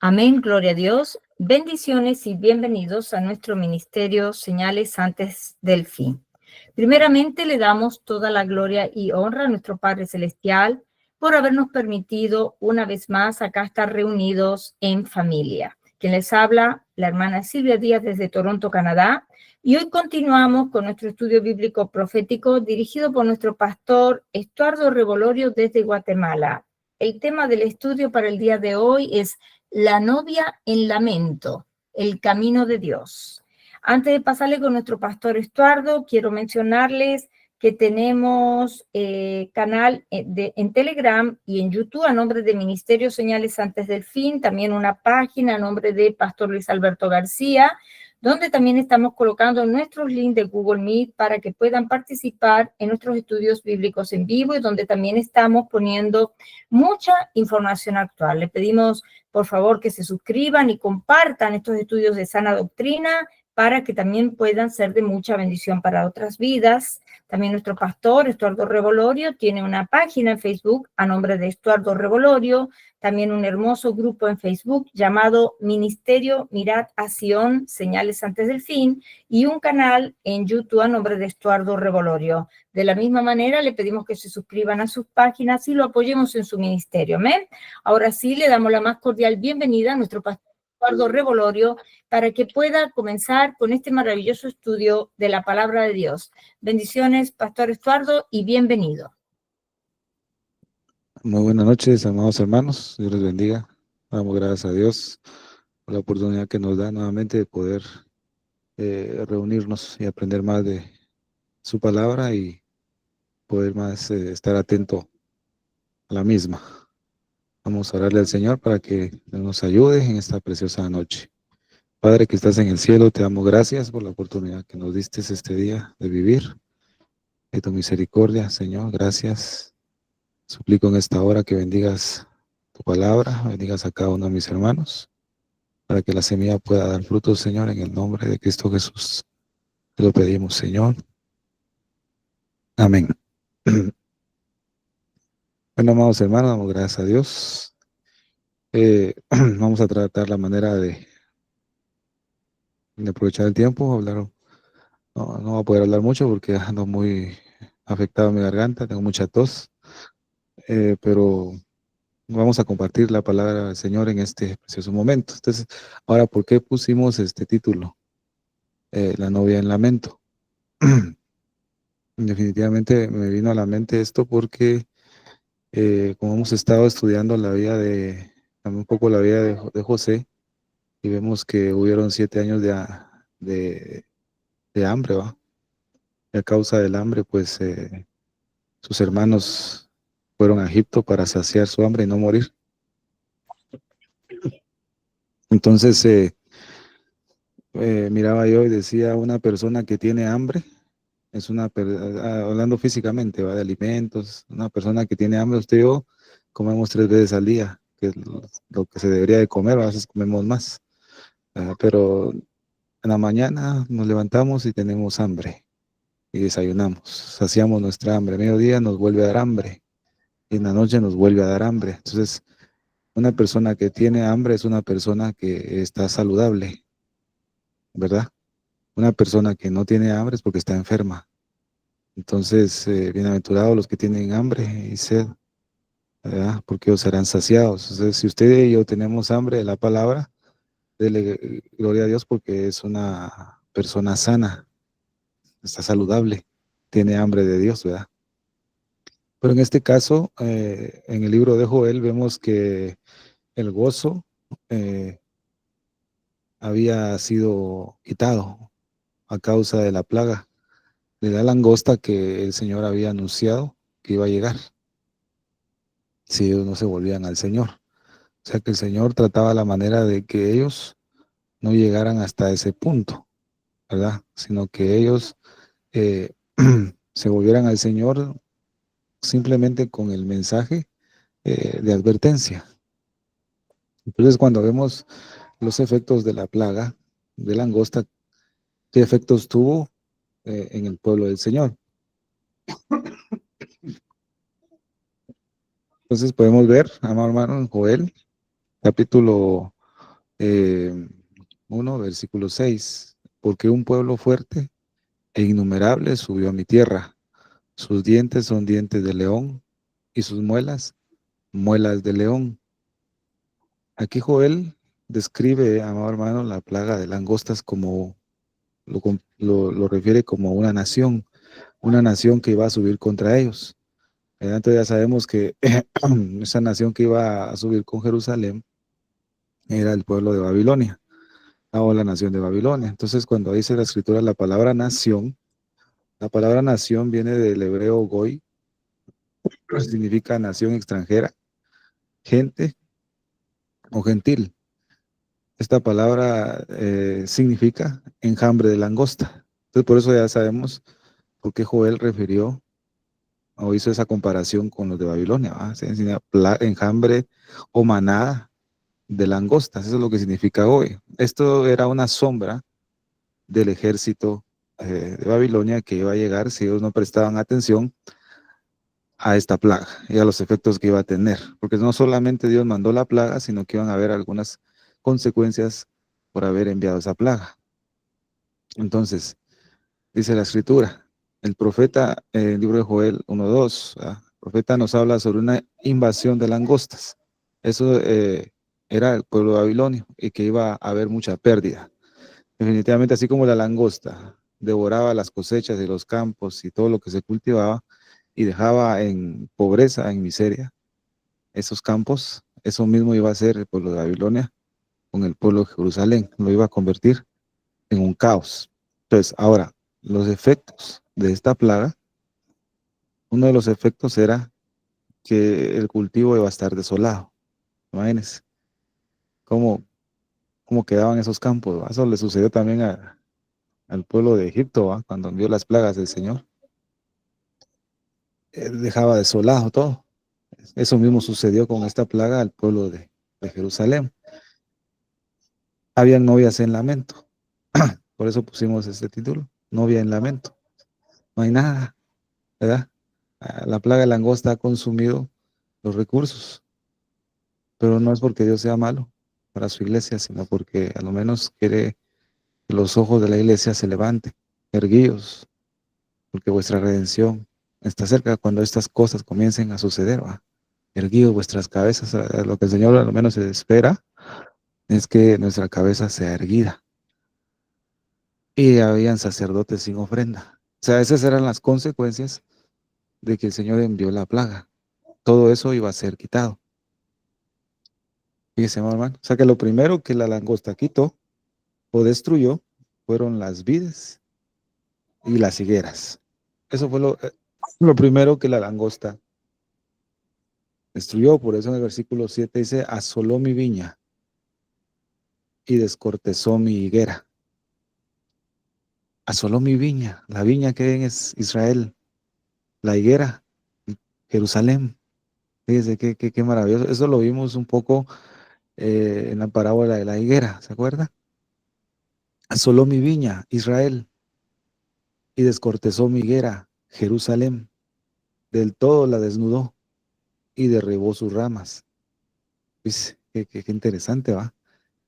Amén, gloria a Dios. Bendiciones y bienvenidos a nuestro ministerio Señales antes del fin. Primeramente le damos toda la gloria y honra a nuestro Padre Celestial por habernos permitido una vez más acá estar reunidos en familia. Quien les habla, la hermana Silvia Díaz desde Toronto, Canadá. Y hoy continuamos con nuestro estudio bíblico profético dirigido por nuestro pastor Estuardo Revolorio desde Guatemala. El tema del estudio para el día de hoy es la novia en lamento, el camino de Dios. Antes de pasarle con nuestro pastor Estuardo, quiero mencionarles que tenemos canal en Telegram y en YouTube a nombre de Ministerio Señales Antes del Fin, también una página a nombre de Pastor Luis Alberto García, donde también estamos colocando nuestros links de Google Meet para que puedan participar en nuestros estudios bíblicos en vivo y donde también estamos poniendo mucha información actual. Le pedimos, por favor, que se suscriban y compartan estos estudios de sana doctrina para que también puedan ser de mucha bendición para otras vidas. También nuestro pastor, Estuardo Revolorio, tiene una página en Facebook a nombre de Estuardo Revolorio, también un hermoso grupo en Facebook llamado Ministerio Mirad a Sion, Señales Antes del Fin, y un canal en YouTube a nombre de Estuardo Revolorio. De la misma manera, le pedimos que se suscriban a sus páginas y lo apoyemos en su ministerio. ¿Amén? Ahora sí, le damos la más cordial bienvenida a nuestro pastor Estuardo Revolorio para que pueda comenzar con este maravilloso estudio de la palabra de Dios. Bendiciones, Pastor Estuardo, y bienvenido. Muy buenas noches, amados hermanos. Dios les bendiga. Damos gracias a Dios por la oportunidad que nos da nuevamente de poder reunirnos y aprender más de su palabra y poder más estar atento a la misma. Vamos a orarle al Señor para que nos ayude en esta preciosa noche. Padre que estás en el cielo, te damos gracias por la oportunidad que nos diste este día de vivir, de tu misericordia, Señor. Gracias. Suplico en esta hora que bendigas tu palabra, bendigas a cada uno de mis hermanos, para que la semilla pueda dar frutos, Señor, en el nombre de Cristo Jesús. Te lo pedimos, Señor. Amén. Bueno, amados hermanos, damos gracias a Dios. Vamos a tratar la manera de aprovechar el tiempo, hablar. No voy a poder hablar mucho porque ando muy afectado en mi garganta, tengo mucha tos, pero vamos a compartir la palabra del Señor en este precioso momento. Entonces, ahora, ¿por qué pusimos este título? La novia en lamento. Definitivamente me vino a la mente esto porque como hemos estado estudiando la vida también un poco la vida de José, y vemos que hubieron 7 años de hambre, ¿va? Y a causa del hambre, pues sus hermanos fueron a Egipto para saciar su hambre y no morir. Entonces miraba yo y decía, una persona que tiene hambre, es hablando físicamente, ¿va? De alimentos, una persona que tiene hambre, usted y yo comemos 3 veces al día, que es lo que se debería de comer, a veces comemos más, pero en la mañana nos levantamos y tenemos hambre y desayunamos, saciamos nuestra hambre, a mediodía nos vuelve a dar hambre y en la noche nos vuelve a dar hambre. Entonces, una persona que tiene hambre es una persona que está saludable, ¿verdad? Una persona que no tiene hambre es porque está enferma. Entonces, bienaventurados los que tienen hambre y sed, ¿verdad? Porque ellos serán saciados. Entonces, si usted y yo tenemos hambre de la palabra, dele gloria a Dios porque es una persona sana, está saludable, tiene hambre de Dios, ¿verdad? Pero en este caso, en el libro de Joel, vemos que el gozo había sido quitado a causa de la plaga de la langosta que el Señor había anunciado que iba a llegar si ellos no se volvían al Señor. O sea que el Señor trataba la manera de que ellos no llegaran hasta ese punto, ¿verdad? Sino que ellos eh, se volvieran al Señor simplemente con el mensaje de advertencia. Entonces, cuando vemos los efectos de la plaga de langosta, ¿qué efectos tuvo en el pueblo del Señor? Entonces podemos ver, amado hermano, en Joel, capítulo eh, 1, versículo 6. Porque un pueblo fuerte e innumerable subió a mi tierra. Sus dientes son dientes de león y sus muelas, muelas de león. Aquí Joel describe, amado hermano, la plaga de langostas como lo refiere como una nación que iba a subir contra ellos. Entonces ya sabemos que esa nación que iba a subir con Jerusalén era el pueblo de Babilonia, o la nación de Babilonia. Entonces cuando dice la escritura la palabra nación viene del hebreo goy, que significa nación extranjera, gente o gentil. Esta palabra significa enjambre de langosta. Entonces por eso ya sabemos por qué Joel refirió o hizo esa comparación con los de Babilonia. ¿Va? Se enseña enjambre o manada de langostas. Eso es lo que significa hoy. Esto era una sombra del ejército de Babilonia que iba a llegar si ellos no prestaban atención a esta plaga y a los efectos que iba a tener. Porque no solamente Dios mandó la plaga, sino que iban a haber algunas consecuencias por haber enviado esa plaga. Entonces, dice la escritura, el profeta, en el libro de Joel 1:2, el profeta nos habla sobre una invasión de langostas. Eso era el pueblo babilonio y que iba a haber mucha pérdida. Definitivamente, así como la langosta devoraba las cosechas de los campos y todo lo que se cultivaba y dejaba en pobreza, en miseria, esos campos, eso mismo iba a hacer el pueblo de Babilonia con el pueblo de Jerusalén. Lo iba a convertir en un caos. Entonces, ahora, los efectos de esta plaga, uno de los efectos era que el cultivo iba a estar desolado. Imagínense cómo, cómo quedaban esos campos. ¿Va? Eso le sucedió también al pueblo de Egipto, ¿va? Cuando vio las plagas del Señor. Él dejaba desolado todo. Eso mismo sucedió con esta plaga al pueblo de Jerusalén. Habían novias en lamento. Por eso pusimos este título, novia en lamento. No hay nada, ¿verdad? La plaga de langosta ha consumido los recursos, pero no es porque Dios sea malo para su iglesia, sino porque a lo menos quiere que los ojos de la iglesia se levanten, erguidos, porque vuestra redención está cerca cuando estas cosas comiencen a suceder, ¿va? Erguidos vuestras cabezas, lo que el Señor a lo menos se espera es que nuestra cabeza sea erguida. Y habían sacerdotes sin ofrenda. O sea, esas eran las consecuencias de que el Señor envió la plaga. Todo eso iba a ser quitado. Fíjese, hermano. O sea, que lo primero que la langosta quitó o destruyó fueron las vides y las higueras. Eso fue lo primero que la langosta destruyó. Por eso en el versículo 7 dice, asoló mi viña y descortezó mi higuera. Asoló mi viña. La viña que es Israel. La higuera, Jerusalén. Fíjese qué maravilloso. Eso lo vimos un poco en la parábola de la higuera, ¿se acuerda? Asoló mi viña, Israel, y descortezó mi higuera, Jerusalén. Del todo la desnudó y derribó sus ramas. Pues, qué interesante, ¿va?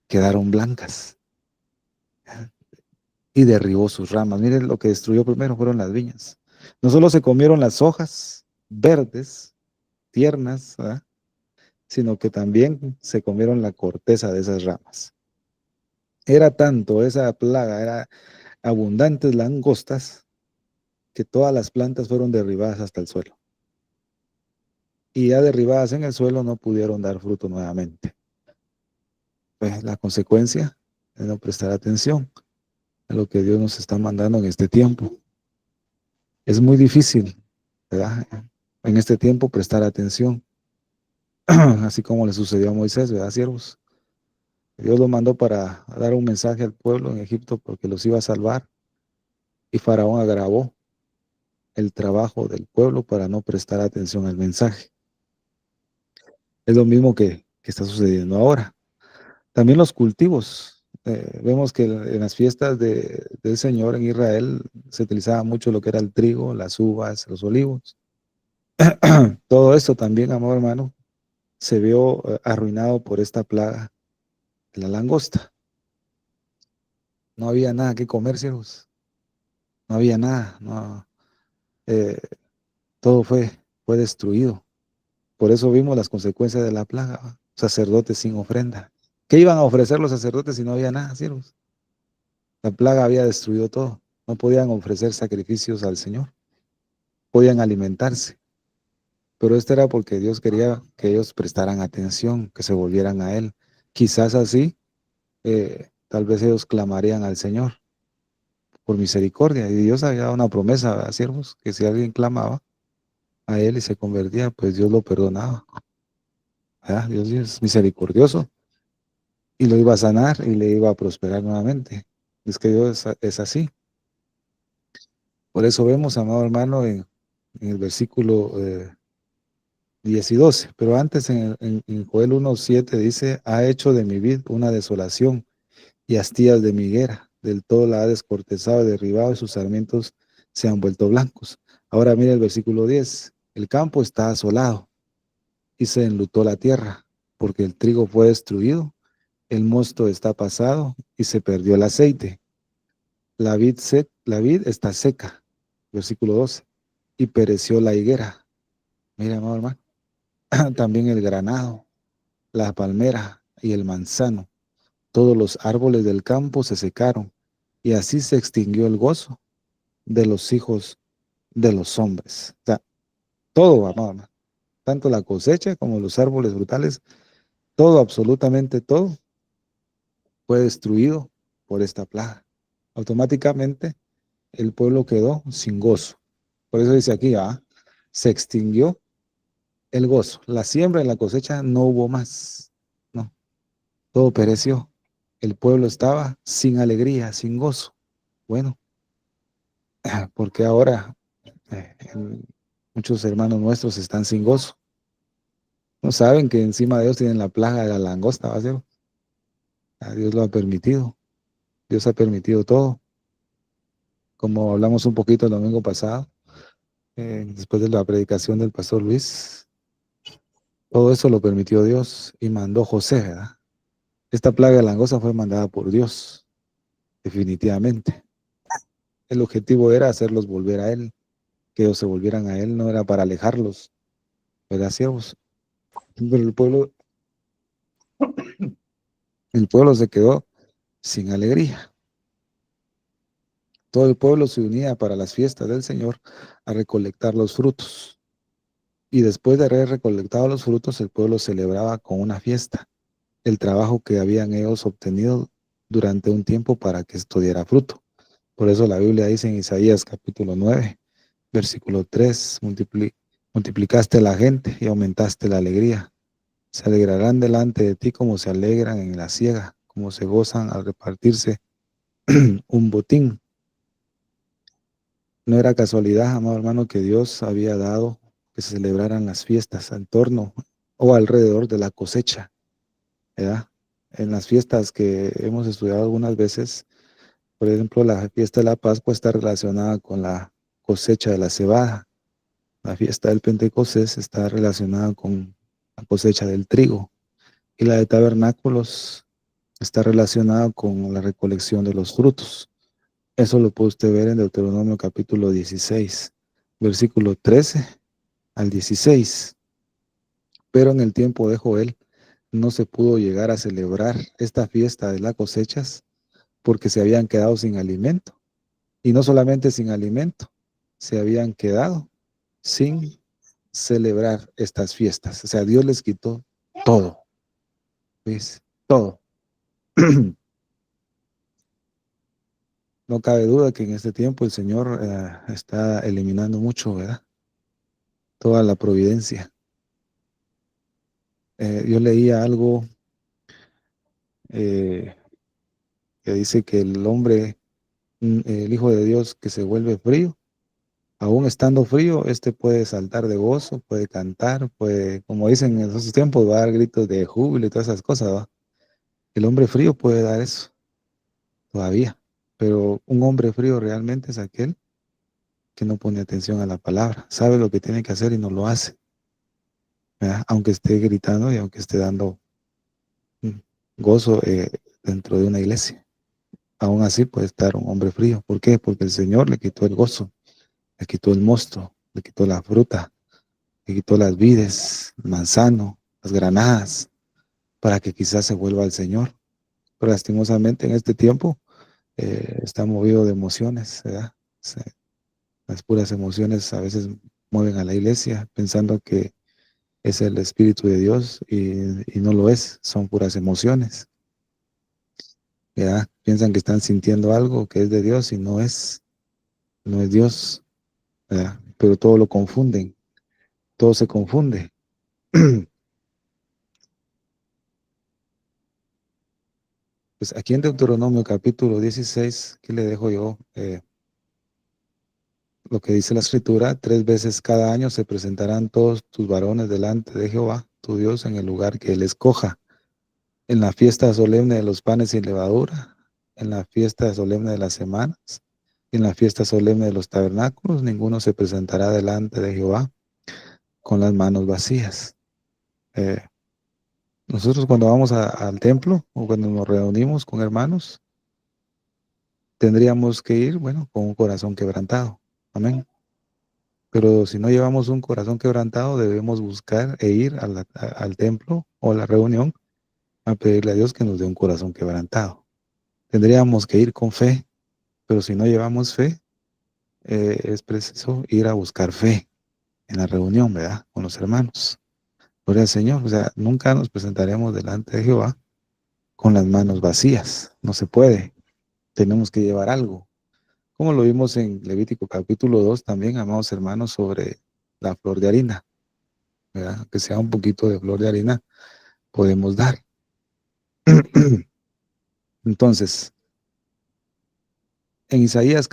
Quedaron blancas y derribó sus ramas. Miren, lo que destruyó primero fueron las viñas. No solo se comieron las hojas verdes, tiernas, ¿verdad? Sino que también se comieron la corteza de esas ramas. Era tanto esa plaga, era abundantes langostas, que todas las plantas fueron derribadas hasta el suelo. Y ya derribadas en el suelo no pudieron dar fruto nuevamente. Pues la consecuencia es no prestar atención a lo que Dios nos está mandando en este tiempo. Es muy difícil, ¿verdad? En este tiempo prestar atención, así como le sucedió a Moisés, ¿verdad, siervos? Dios lo mandó para dar un mensaje al pueblo en Egipto porque los iba a salvar y Faraón agravó el trabajo del pueblo para no prestar atención al mensaje. Es lo mismo que está sucediendo ahora. También los cultivos. Vemos que en las fiestas del Señor en Israel se utilizaba mucho lo que era el trigo, las uvas, los olivos. Todo esto también, amado hermano, se vio arruinado por esta plaga la langosta. No había nada que comer, siervos. No había nada. No, eh, todo fue destruido. Por eso vimos las consecuencias de la plaga, ¿va? Sacerdotes sin ofrenda. ¿Qué iban a ofrecer los sacerdotes si no había nada, siervos? La plaga había destruido todo. No podían ofrecer sacrificios al Señor. Podían alimentarse. Pero esto era porque Dios quería que ellos prestaran atención, que se volvieran a Él. Quizás así, tal vez ellos clamarían al Señor por misericordia. Y Dios había dado una promesa a siervos, que si alguien clamaba a Él y se convertía, pues Dios lo perdonaba. ¿Verdad? Dios es misericordioso y lo iba a sanar y le iba a prosperar nuevamente. Es que Dios es así. Por eso vemos, amado hermano, en el versículo 10 y 12. Pero antes en Joel 1:7 dice, ha hecho de mi vid una desolación y astillas de mi higuera. Del todo la ha descortezado y derribado y sus sarmientos se han vuelto blancos. Ahora mira el versículo 10. El campo está asolado y se enlutó la tierra, porque el trigo fue destruido, el mosto está pasado y se perdió el aceite. La vid está seca, versículo 12, y pereció la higuera. Mira, amado hermano, también el granado, la palmera y el manzano. Todos los árboles del campo se secaron, y así se extinguió el gozo de los hijos de los hombres. O sea, todo, amado hermano, tanto la cosecha como los árboles frutales, todo, absolutamente todo, fue destruido por esta plaga. Automáticamente el pueblo quedó sin gozo. Por eso dice aquí, se extinguió el gozo. La siembra y la cosecha no hubo más. No, todo pereció. El pueblo estaba sin alegría, sin gozo. Bueno, porque ahora muchos hermanos nuestros están sin gozo. No saben que encima de ellos tienen la plaga de la langosta, ¿va a ser? Dios lo ha permitido. Dios ha permitido todo. Como hablamos un poquito el domingo pasado, después de la predicación del pastor Luis, todo eso lo permitió Dios y mandó José, ¿verdad? Esta plaga de langosta fue mandada por Dios, definitivamente. El objetivo era hacerlos volver a Él, que ellos se volvieran a Él, no era para alejarlos, ¿verdad, siervos? Pero el pueblo se quedó sin alegría. Todo el pueblo se unía para las fiestas del Señor a recolectar los frutos. Y después de haber recolectado los frutos, el pueblo celebraba con una fiesta el trabajo que habían ellos obtenido durante un tiempo para que esto diera fruto. Por eso la Biblia dice en Isaías capítulo 9, versículo 3, multiplicaste la gente y aumentaste la alegría. Se alegrarán delante de ti como se alegran en la siega, como se gozan al repartirse un botín. No era casualidad, amado hermano, que Dios había dado que se celebraran las fiestas en torno o alrededor de la cosecha, ¿verdad? En las fiestas que hemos estudiado algunas veces, por ejemplo, la fiesta de la Pascua está relacionada con la cosecha de la cebada. La fiesta del Pentecostés está relacionada con la cosecha del trigo. Y la de tabernáculos está relacionada con la recolección de los frutos. Eso lo puede usted ver en Deuteronomio capítulo 16, versículo 13 al 16. Pero en el tiempo de Joel no se pudo llegar a celebrar esta fiesta de las cosechas porque se habían quedado sin alimento. Y no solamente sin alimento, se habían quedado sin celebrar estas fiestas. O sea, Dios les quitó todo. ¿Ves? Todo. No cabe duda que en este tiempo el Señor está eliminando mucho, ¿verdad? Toda la providencia. Yo leía algo eh, que dice que el hombre, el Hijo de Dios que se vuelve frío, aún estando frío, este puede saltar de gozo, puede cantar, puede, como dicen en esos tiempos, va a dar gritos de júbilo y todas esas cosas, ¿va? El hombre frío puede dar eso todavía, pero un hombre frío realmente es aquel que no pone atención a la palabra, sabe lo que tiene que hacer y no lo hace, ¿verdad? Aunque esté gritando y aunque esté dando gozo dentro de una iglesia. Aún así puede estar un hombre frío. ¿Por qué? Porque el Señor le quitó el gozo, le quitó el mosto, le quitó la fruta, le quitó las vides, el manzano, las granadas, para que quizás se vuelva al Señor. Pero lastimosamente en este tiempo está movido de emociones, ¿verdad? Las puras emociones a veces mueven a la iglesia pensando que es el Espíritu de Dios y no lo es, son puras emociones, ¿verdad? Piensan que están sintiendo algo que es de Dios y no es, no es Dios, ¿verdad? Pero todo lo confunden, todo se confunde. Pues aquí en Deuteronomio capítulo 16, ¿qué le dejo yo? Lo que dice la escritura, 3 veces cada año se presentarán todos tus varones delante de Jehová, tu Dios, en el lugar que él escoja, en la fiesta solemne de los panes sin levadura, en la fiesta solemne de las semanas, en la fiesta solemne de los tabernáculos, ninguno se presentará delante de Jehová con las manos vacías. Eh, Nosotros cuando vamos al templo o cuando nos reunimos con hermanos, tendríamos que ir, bueno, con un corazón quebrantado. Amén. Pero si no llevamos un corazón quebrantado, debemos buscar e ir al templo o a la reunión a pedirle a Dios que nos dé un corazón quebrantado. Tendríamos que ir con fe, pero si no llevamos fe, es preciso ir a buscar fe en la reunión, ¿verdad? Con los hermanos. Gloria al Señor. O sea, nunca nos presentaremos delante de Jehová con las manos vacías. No se puede. Tenemos que llevar algo. Como lo vimos en Levítico capítulo 2 también, amados hermanos, sobre la flor de harina, ¿verdad? Que sea un poquito de flor de harina, podemos dar. Entonces, en Isaías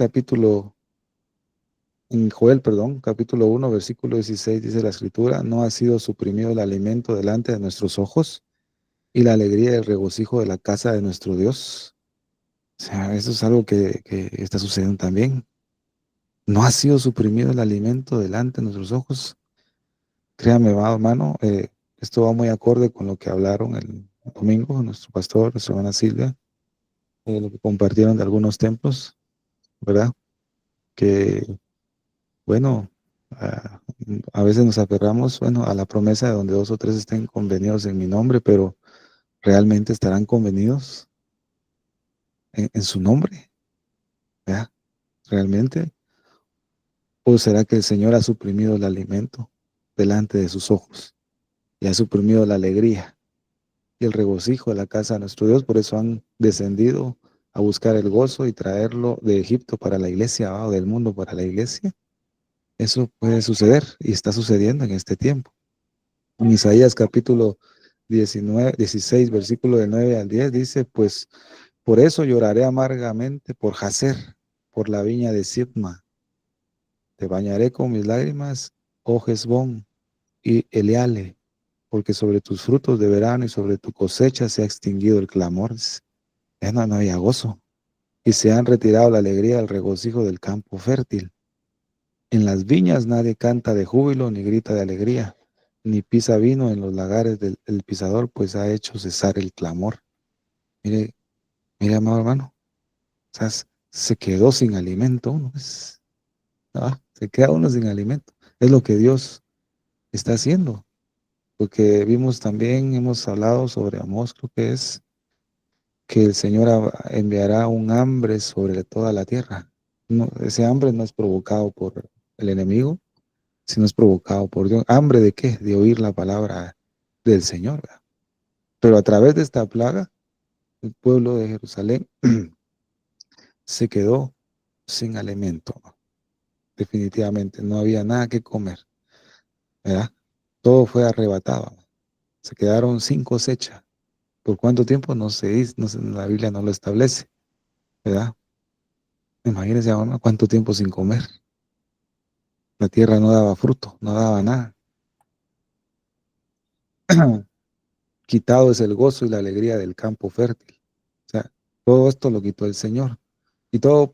en Joel, perdón, capítulo 1, versículo 16, dice la escritura, no ha sido suprimido el alimento delante de nuestros ojos y la alegría y el regocijo de la casa de nuestro Dios. O sea, eso es algo que está sucediendo también. No ha sido suprimido el alimento delante de nuestros ojos. Créame, amado hermano, esto va muy acorde con lo que hablaron el domingo, nuestro pastor, nuestra hermana Silvia, lo que compartieron de algunos templos, ¿verdad? Que, bueno, a veces nos aferramos, bueno, a la promesa de donde 2 o 3 estén convenidos en mi nombre, pero ¿realmente estarán convenidos en su nombre? ¿Verdad? ¿Realmente? ¿O será que el Señor ha suprimido el alimento delante de sus ojos y ha suprimido la alegría y el regocijo de la casa de nuestro Dios? Por eso han descendido a buscar el gozo y traerlo de Egipto para la iglesia, o del mundo para la iglesia. Eso puede suceder y está sucediendo en este tiempo. En Isaías capítulo 16, versículo de 9 al 10, dice, pues por eso lloraré amargamente por Jazer, por la viña de Sibma. Te bañaré con mis lágrimas, oh Hesbón y Eleale, porque sobre tus frutos de verano y sobre tu cosecha se ha extinguido el clamor. Ya no había gozo. Y se han retirado la alegría, el regocijo del campo fértil. En las viñas nadie canta de júbilo ni grita de alegría, ni pisa vino en los lagares del el pisador, pues ha hecho cesar el clamor. Mire, mire, amado hermano, o sea, se quedó sin alimento uno. Se queda uno sin alimento. Es lo que Dios está haciendo. Porque vimos también, hemos hablado sobre Amós, creo que es que el Señor enviará un hambre sobre toda la tierra. No, ese hambre no es provocado por el enemigo, sino es provocado por Dios. ¿Hambre de qué? De oír la palabra del Señor, ¿verdad? Pero a través de esta plaga, el pueblo de Jerusalén se quedó sin alimento. Definitivamente, no había nada que comer, ¿verdad? Todo fue arrebatado. Se quedaron sin cosecha. ¿Por cuánto tiempo? No se dice, no sé, la Biblia no lo establece, ¿verdad? Imagínense ahora cuánto tiempo sin comer. La tierra no daba fruto, no daba nada. Quitado es el gozo y la alegría del campo fértil. O sea, todo esto lo quitó el Señor. Y todo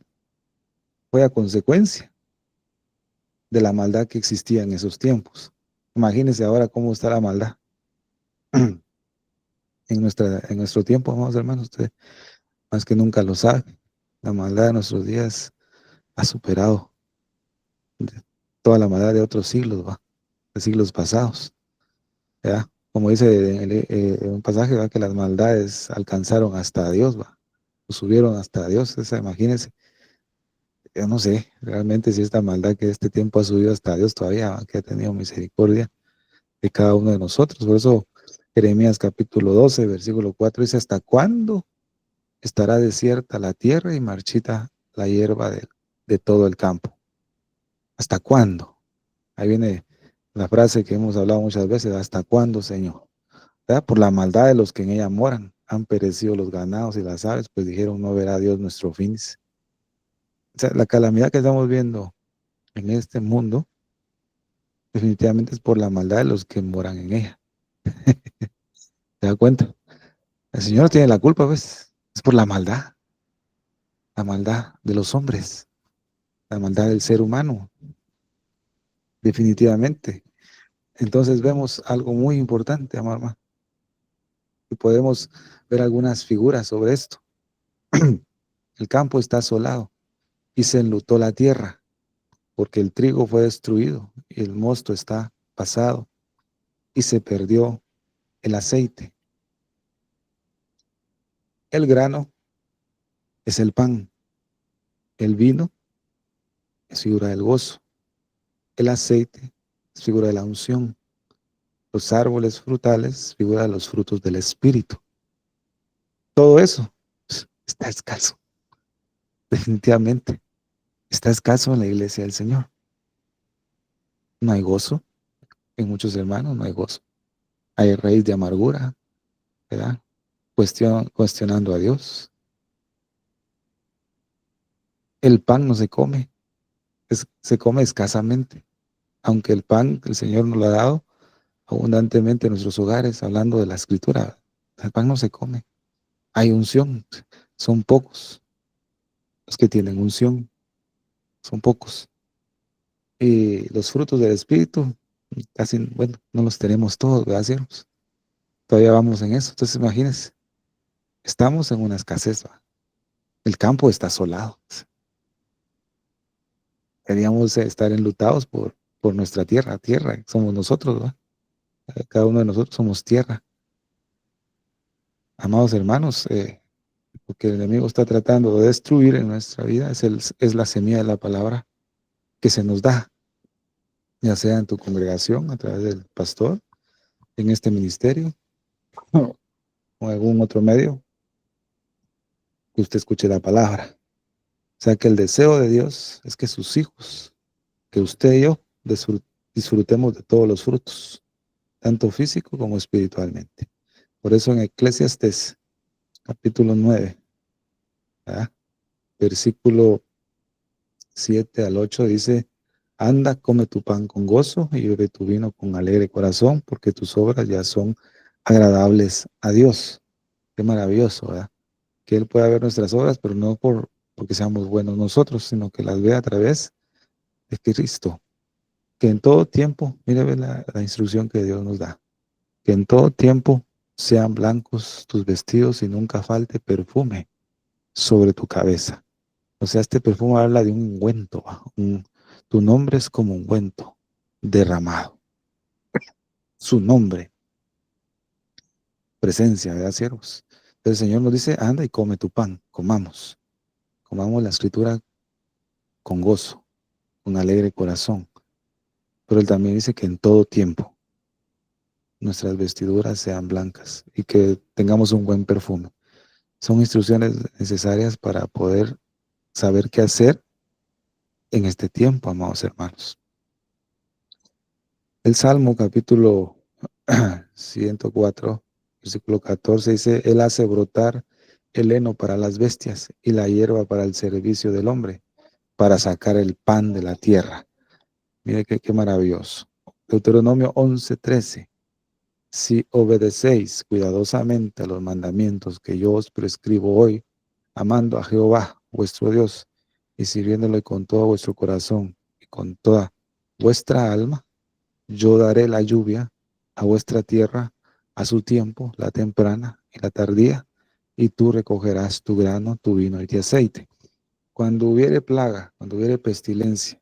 fue a consecuencia de la maldad que existía en esos tiempos. Imagínense ahora cómo está la maldad. en nuestro tiempo, amados hermanos, usted más que nunca lo sabe. La maldad de nuestros días ha superado toda la maldad de otros siglos, ¿va? De siglos pasados, ¿ya? Como dice en un pasaje, ¿va? Que las maldades alcanzaron hasta Dios, ¿va? O subieron hasta Dios. Esa, imagínense, yo no sé realmente si esta maldad que este tiempo ha subido hasta Dios todavía, ¿va? Que ha tenido misericordia de cada uno de nosotros. Por eso Jeremías capítulo 12, versículo 4 dice: ¿hasta cuándo estará desierta la tierra y marchita la hierba de todo el campo? ¿Hasta cuándo? Ahí viene la frase que hemos hablado muchas veces: ¿hasta cuándo, Señor? ¿Verdad? Por la maldad de los que en ella moran, han perecido los ganados y las aves, pues dijeron: no verá Dios nuestro fin. O sea, la calamidad que estamos viendo en este mundo, definitivamente es por la maldad de los que moran en ella. ¿Te das cuenta? El Señor no tiene la culpa, pues. Es por la maldad de los hombres, la maldad del ser humano, definitivamente. Entonces vemos algo muy importante, amor hermano, y podemos ver algunas figuras sobre esto. El campo está asolado y se enlutó la tierra, porque el trigo fue destruido y el mosto está pasado y se perdió el aceite. El grano es el pan, el vino es figura del gozo, el aceite es figura de la unción, los árboles frutales figura de los frutos del Espíritu. Todo eso está escaso, definitivamente. Está escaso en la iglesia del Señor. No hay gozo en muchos hermanos, no hay gozo. Hay raíz de amargura, ¿verdad? Cuestionando a Dios. El pan no se come, se come escasamente, aunque el pan el Señor nos lo ha dado abundantemente en nuestros hogares, hablando de la Escritura. El pan no se come. Hay unción, son pocos los que tienen unción, son pocos. Y los frutos del Espíritu, casi, bueno, no los tenemos todos, ¿verdad, siervos? Todavía vamos en eso. Entonces, imagínense, estamos en una escasez, ¿va? El campo está asolado. Queríamos estar enlutados por nuestra tierra, somos nosotros, ¿va? Cada uno de nosotros somos tierra. Amados hermanos, lo que el enemigo está tratando de destruir en nuestra vida es la semilla de la palabra que se nos da, ya sea en tu congregación, a través del pastor, en este ministerio, o algún otro medio, que usted escuche la palabra. O sea, que el deseo de Dios es que sus hijos, que usted y yo, disfrutemos de todos los frutos, tanto físico como espiritualmente. Por eso en Eclesiastés, capítulo 9, ¿verdad? Versículo 7 al 8 dice: anda, come tu pan con gozo y bebe tu vino con alegre corazón, porque tus obras ya son agradables a Dios. Qué maravilloso, ¿verdad? Que Él pueda ver nuestras obras, pero no porque seamos buenos nosotros, sino que las vea a través de Cristo. Que en todo tiempo, mire ve la instrucción que Dios nos da, que en todo tiempo sean blancos tus vestidos y nunca falte perfume sobre tu cabeza. O sea, este perfume habla de un ungüento, tu nombre es como un ungüento derramado. Su nombre, presencia, ¿verdad, siervos? Entonces el Señor nos dice: anda y come tu pan, comamos la escritura con gozo, con alegre corazón. Pero Él también dice que en todo tiempo nuestras vestiduras sean blancas y que tengamos un buen perfume. Son instrucciones necesarias para poder saber qué hacer en este tiempo, amados hermanos. El Salmo capítulo 104, versículo 14 dice: Él hace brotar el heno para las bestias y la hierba para el servicio del hombre, para sacar el pan de la tierra. Mire qué maravilloso. Deuteronomio 11:13. Si obedecéis cuidadosamente a los mandamientos que yo os prescribo hoy, amando a Jehová vuestro Dios y sirviéndole con todo vuestro corazón y con toda vuestra alma, yo daré la lluvia a vuestra tierra a su tiempo, la temprana y la tardía, y tú recogerás tu grano, tu vino y tu aceite. Cuando hubiere plaga, cuando hubiere pestilencia,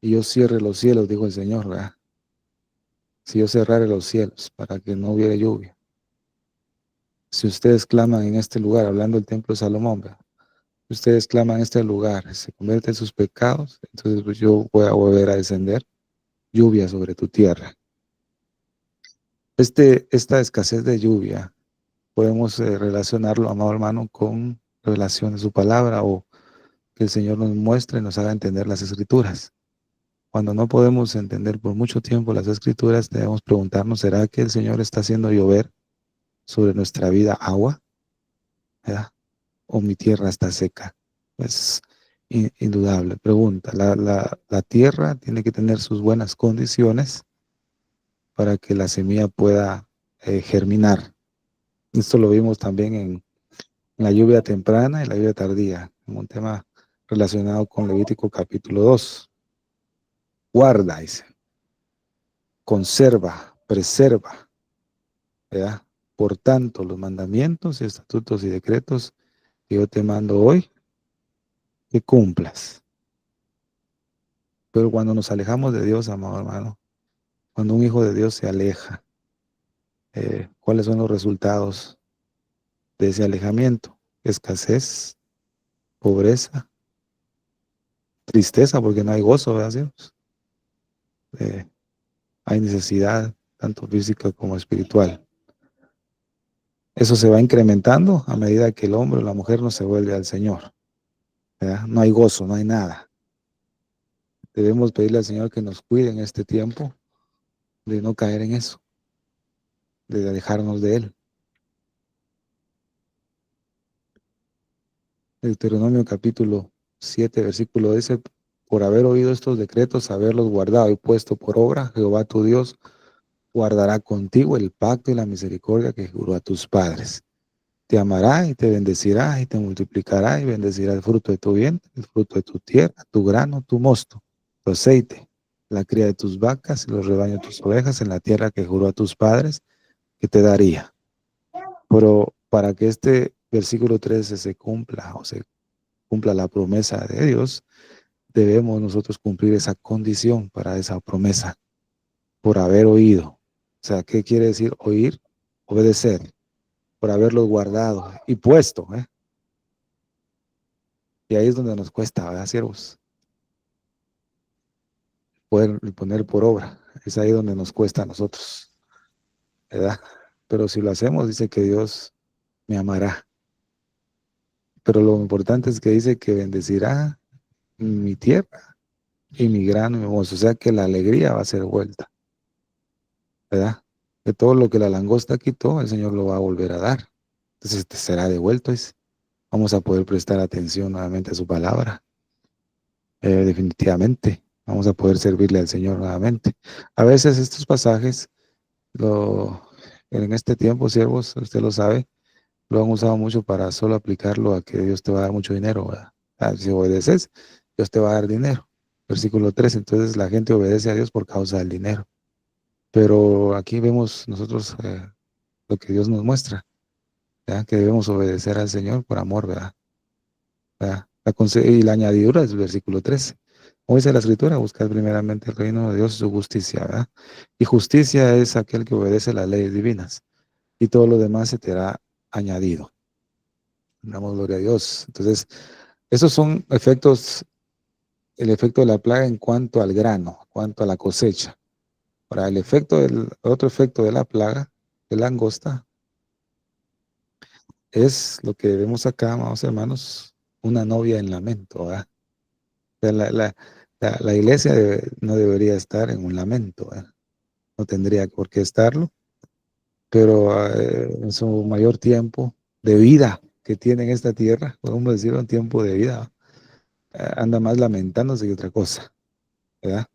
y yo cierre los cielos, dijo el Señor, ¿verdad? Si yo cerrare los cielos para que no hubiera lluvia. Si ustedes claman en este lugar, hablando del templo de Salomón, ¿verdad? Si ustedes claman en este lugar, se convierten en sus pecados, entonces pues, yo voy a volver a descender lluvia sobre tu tierra. Esta escasez de lluvia podemos relacionarlo, amado hermano, con revelación de su palabra o que el Señor nos muestre y nos haga entender las escrituras. Cuando no podemos entender por mucho tiempo las escrituras, debemos preguntarnos, ¿será que el Señor está haciendo llover sobre nuestra vida agua? ¿Verdad? ¿O mi tierra está seca? Pues indudable. Pregunta, la tierra tiene que tener sus buenas condiciones para que la semilla pueda germinar. Esto lo vimos también en la lluvia temprana y la lluvia tardía, como un tema relacionado con Levítico capítulo 2. Guarda, dice, conserva, preserva, ¿verdad? Por tanto, los mandamientos, estatutos y decretos que yo te mando hoy, que cumplas. Pero cuando nos alejamos de Dios, amado hermano, cuando un hijo de Dios se aleja, ¿cuáles son los resultados de ese alejamiento? Escasez, pobreza, tristeza, porque no hay gozo, ¿verdad, Dios? Hay necesidad, tanto física como espiritual. Eso se va incrementando a medida que el hombre o la mujer no se vuelve al Señor, ¿verdad? No hay gozo, no hay nada. Debemos pedirle al Señor que nos cuide en este tiempo de no caer en eso, de alejarnos de Él. Deuteronomio capítulo 7, versículo dice, por haber oído estos decretos, haberlos guardado y puesto por obra, Jehová tu Dios guardará contigo el pacto y la misericordia que juró a tus padres. Te amará y te bendecirá y te multiplicará y bendecirá el fruto de tu vientre, el fruto de tu tierra, tu grano, tu mosto, tu aceite, la cría de tus vacas y los rebaños de tus ovejas en la tierra que juró a tus padres que te daría. Pero para que este versículo 13 se cumpla o se cumpla la promesa de Dios, debemos nosotros cumplir esa condición para esa promesa, por haber oído. O sea, ¿qué quiere decir oír? Obedecer, por haberlos guardado y puesto, ¿eh? Y ahí es donde nos cuesta, ¿verdad, siervos? Poder poner por obra. Es ahí donde nos cuesta a nosotros, ¿verdad? Pero si lo hacemos, dice que Dios me amará. Pero lo importante es que dice que bendecirá mi tierra y mi grano y mi mozo. O sea que la alegría va a ser vuelta, ¿verdad? Que todo lo que la langosta quitó, el Señor lo va a volver a dar. Entonces te será devuelto. Vamos a poder prestar atención nuevamente a su palabra. Definitivamente. Vamos a poder servirle al Señor nuevamente. A veces estos pasajes, en este tiempo, siervos, usted lo sabe, lo han usado mucho para solo aplicarlo a que Dios te va a dar mucho dinero, ¿verdad? Si obedeces, Dios te va a dar dinero. Versículo 3, entonces la gente obedece a Dios por causa del dinero. Pero aquí vemos nosotros lo que Dios nos muestra, ¿verdad? Que debemos obedecer al Señor por amor, ¿verdad? ¿Verdad? Y la añadidura es el versículo 13. Como dice la escritura, buscar primeramente el reino de Dios y su justicia, ¿verdad? Y justicia es aquel que obedece las leyes divinas y todo lo demás se te hará añadido. Damos gloria a Dios. Entonces, esos son efectos, el efecto de la plaga en cuanto al grano, en cuanto a la cosecha. Ahora, otro efecto de la plaga, de la langosta, es lo que vemos acá, amados hermanos, una novia en lamento, ¿verdad? O sea, la iglesia no debería estar en un lamento, ¿verdad? No tendría por qué estarlo, pero en su mayor tiempo de vida que tiene en esta tierra, podemos decir un tiempo de vida, anda más lamentándose que otra cosa, ¿verdad?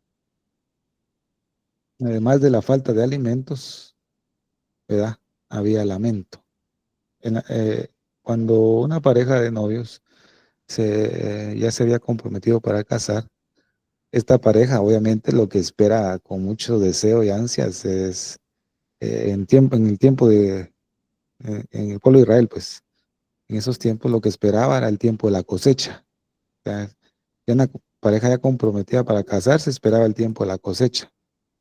Además de la falta de alimentos, ¿verdad? Había lamento. Cuando una pareja de novios ya se había comprometido para casar, esta pareja obviamente lo que espera con mucho deseo y ansias es en el tiempo en el pueblo de Israel, pues, en esos tiempos lo que esperaba era el tiempo de la cosecha. O sea, ya una pareja ya comprometida para casarse esperaba el tiempo de la cosecha.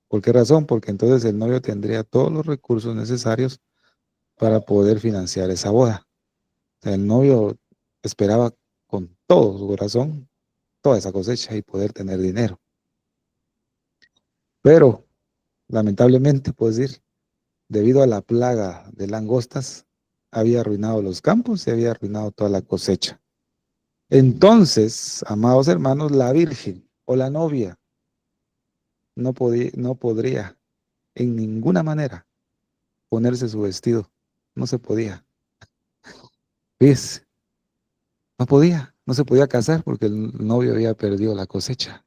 ¿Por qué razón? Porque entonces el novio tendría todos los recursos necesarios para poder financiar esa boda. O sea, el novio esperaba con todo su corazón toda esa cosecha y poder tener dinero. Pero, lamentablemente, puedo decir, debido a la plaga de langostas, había arruinado los campos y había arruinado toda la cosecha. Entonces, amados hermanos, la virgen o la novia no podría en ninguna manera ponerse su vestido. No se podía. ¿Ves? No podía. No se podía casar porque el novio había perdido la cosecha.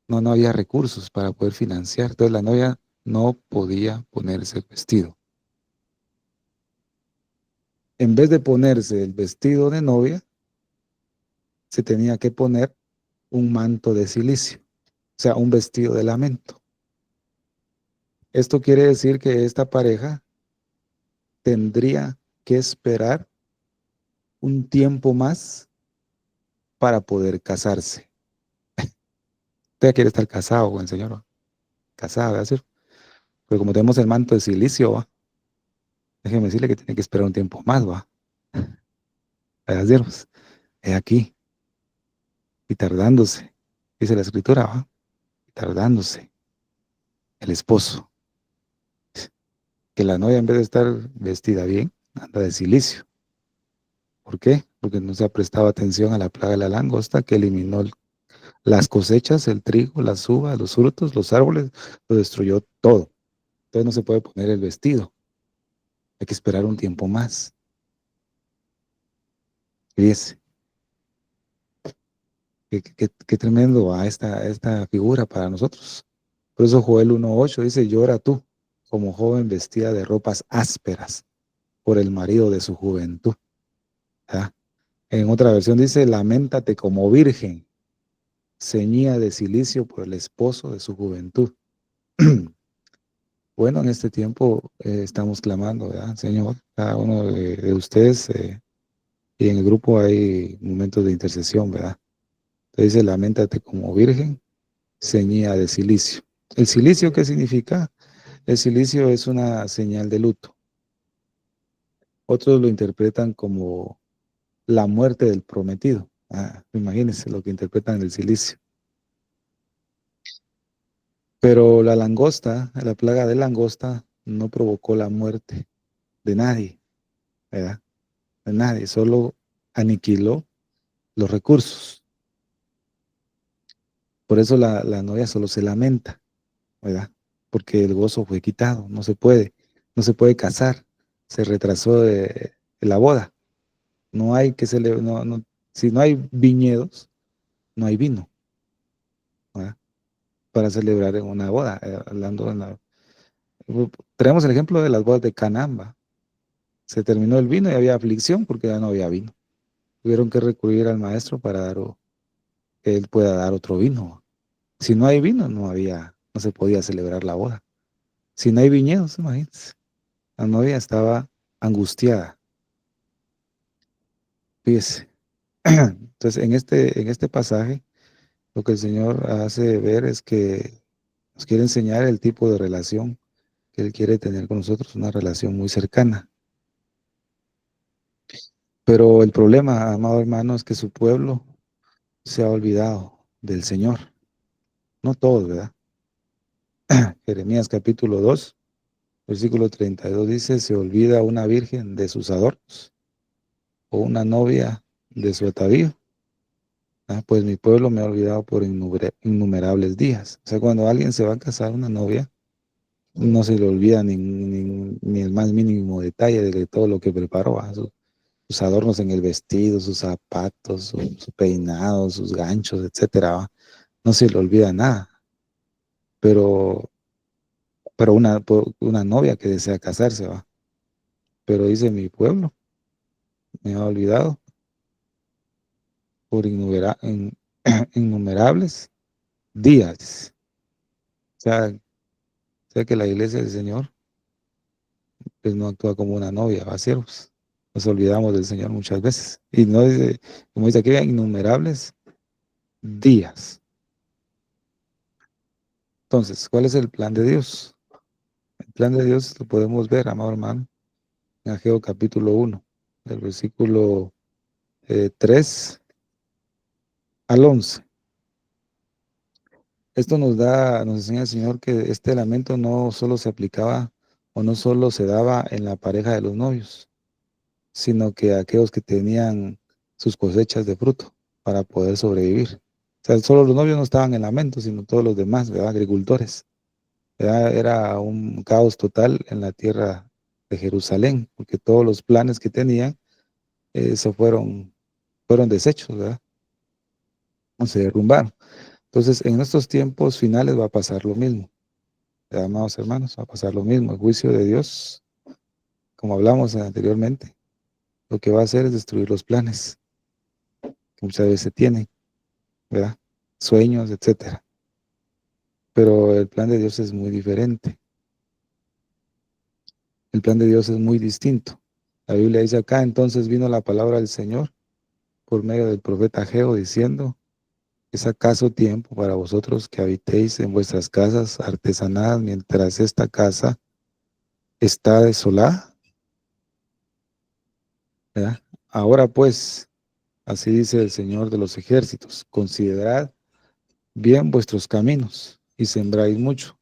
No había recursos para poder financiar. Entonces la novia no podía ponerse el vestido. En vez de ponerse el vestido de novia, se tenía que poner un manto de silicio, o sea, un vestido de lamento. Esto quiere decir que esta pareja tendría que esperar un tiempo más para poder casarse. Usted quiere estar casado con el Señor, ¿va? Casada, ¿va a decir? Pero como tenemos el manto de silicio, ¿va? Déjeme decirle que tiene que esperar un tiempo más, ¿va? A decir, pues, he aquí, y tardándose, dice la escritura, ¿va? Y tardándose el esposo, que la novia en vez de estar vestida bien, anda de silicio. ¿Por qué? Porque no se ha prestado atención a la plaga de la langosta que eliminó las cosechas, el trigo, las uvas, los frutos, los árboles, lo destruyó todo. Entonces no se puede poner el vestido. Hay que esperar un tiempo más. Fíjese, qué tremendo va esta figura para nosotros. Por eso Joel 1:8 dice, llora tú, como joven vestida de ropas ásperas, por el marido de su juventud. ¿Ah? En otra versión dice, lamentate como virgen, ceñida de cilicio por el esposo de su juventud. Bueno, en este tiempo estamos clamando, ¿verdad? Señor, cada uno de ustedes, y en el grupo hay momentos de intercesión, ¿verdad? Entonces dice, lamentate como virgen, ceñida de cilicio. ¿El cilicio qué significa? El cilicio es una señal de luto. Otros lo interpretan como la muerte del prometido. Imagínense lo que interpretan el cilicio. Pero la langosta, la plaga de langosta, no provocó la muerte de nadie, ¿verdad? De nadie, solo aniquiló los recursos. Por eso la novia solo se lamenta, ¿verdad? Porque el gozo fue quitado, no se puede casar, se retrasó de la boda. No hay que si no hay viñedos, no hay vino, ¿verdad? Para celebrar en una boda. Traemos el ejemplo de las bodas de Canaán, ¿va? Se terminó el vino y había aflicción porque ya no había vino. Tuvieron que recurrir al maestro para que él pueda dar otro vino. Si no hay vino, no se podía celebrar la boda. Si no hay viñedos, imagínense. La novia estaba angustiada. Fíjese. Entonces, en este pasaje, lo que el Señor hace ver es que nos quiere enseñar el tipo de relación que Él quiere tener con nosotros, una relación muy cercana. Pero el problema, amado hermano, es que su pueblo se ha olvidado del Señor. No todos, ¿verdad? Jeremías capítulo 2, versículo 32 dice, se olvida una virgen de sus adornos o una novia de su atavío. Pues mi pueblo me ha olvidado por innumerables días. O sea, cuando alguien se va a casar, una novia, no se le olvida ni el más mínimo detalle de todo lo que preparó, ¿va? Sus adornos en el vestido, sus zapatos, su peinado, sus ganchos, etcétera, ¿va? No se le olvida nada. Pero, pero una novia que desea casarse, ¿va? Pero dice mi pueblo, me ha olvidado por innumerables días. O sea que la iglesia del Señor pues no actúa como una novia, va, siervos. Nos olvidamos del Señor muchas veces. Y no dice, como dice aquí, innumerables días. Entonces, ¿cuál es el plan de Dios? El plan de Dios lo podemos ver, amado hermano, en Ageo capítulo 1, del versículo 3 al 11. Esto nos enseña el Señor que este lamento no solo se aplicaba o no solo se daba en la pareja de los novios, sino que aquellos que tenían sus cosechas de fruto para poder sobrevivir. O sea, solo los novios no estaban en lamento, sino todos los demás, ¿verdad? Agricultores. ¿Verdad? Era un caos total en la tierra de Jerusalén, porque todos los planes que tenían fueron deshechos, ¿verdad? O se derrumbaron. Entonces, en estos tiempos finales va a pasar lo mismo. Amados hermanos, va a pasar lo mismo. El juicio de Dios, como hablamos anteriormente, lo que va a hacer es destruir los planes que muchas veces se tienen, ¿verdad? Sueños, etcétera. Pero el plan de Dios es muy diferente. El plan de Dios es muy distinto. La Biblia dice acá, entonces vino la palabra del Señor por medio del profeta Ageo diciendo, ¿es acaso tiempo para vosotros que habitéis en vuestras casas artesanadas mientras esta casa está desolada? ¿Verdad? Ahora pues, así dice el Señor de los ejércitos, considerad bien vuestros caminos y sembráis mucho,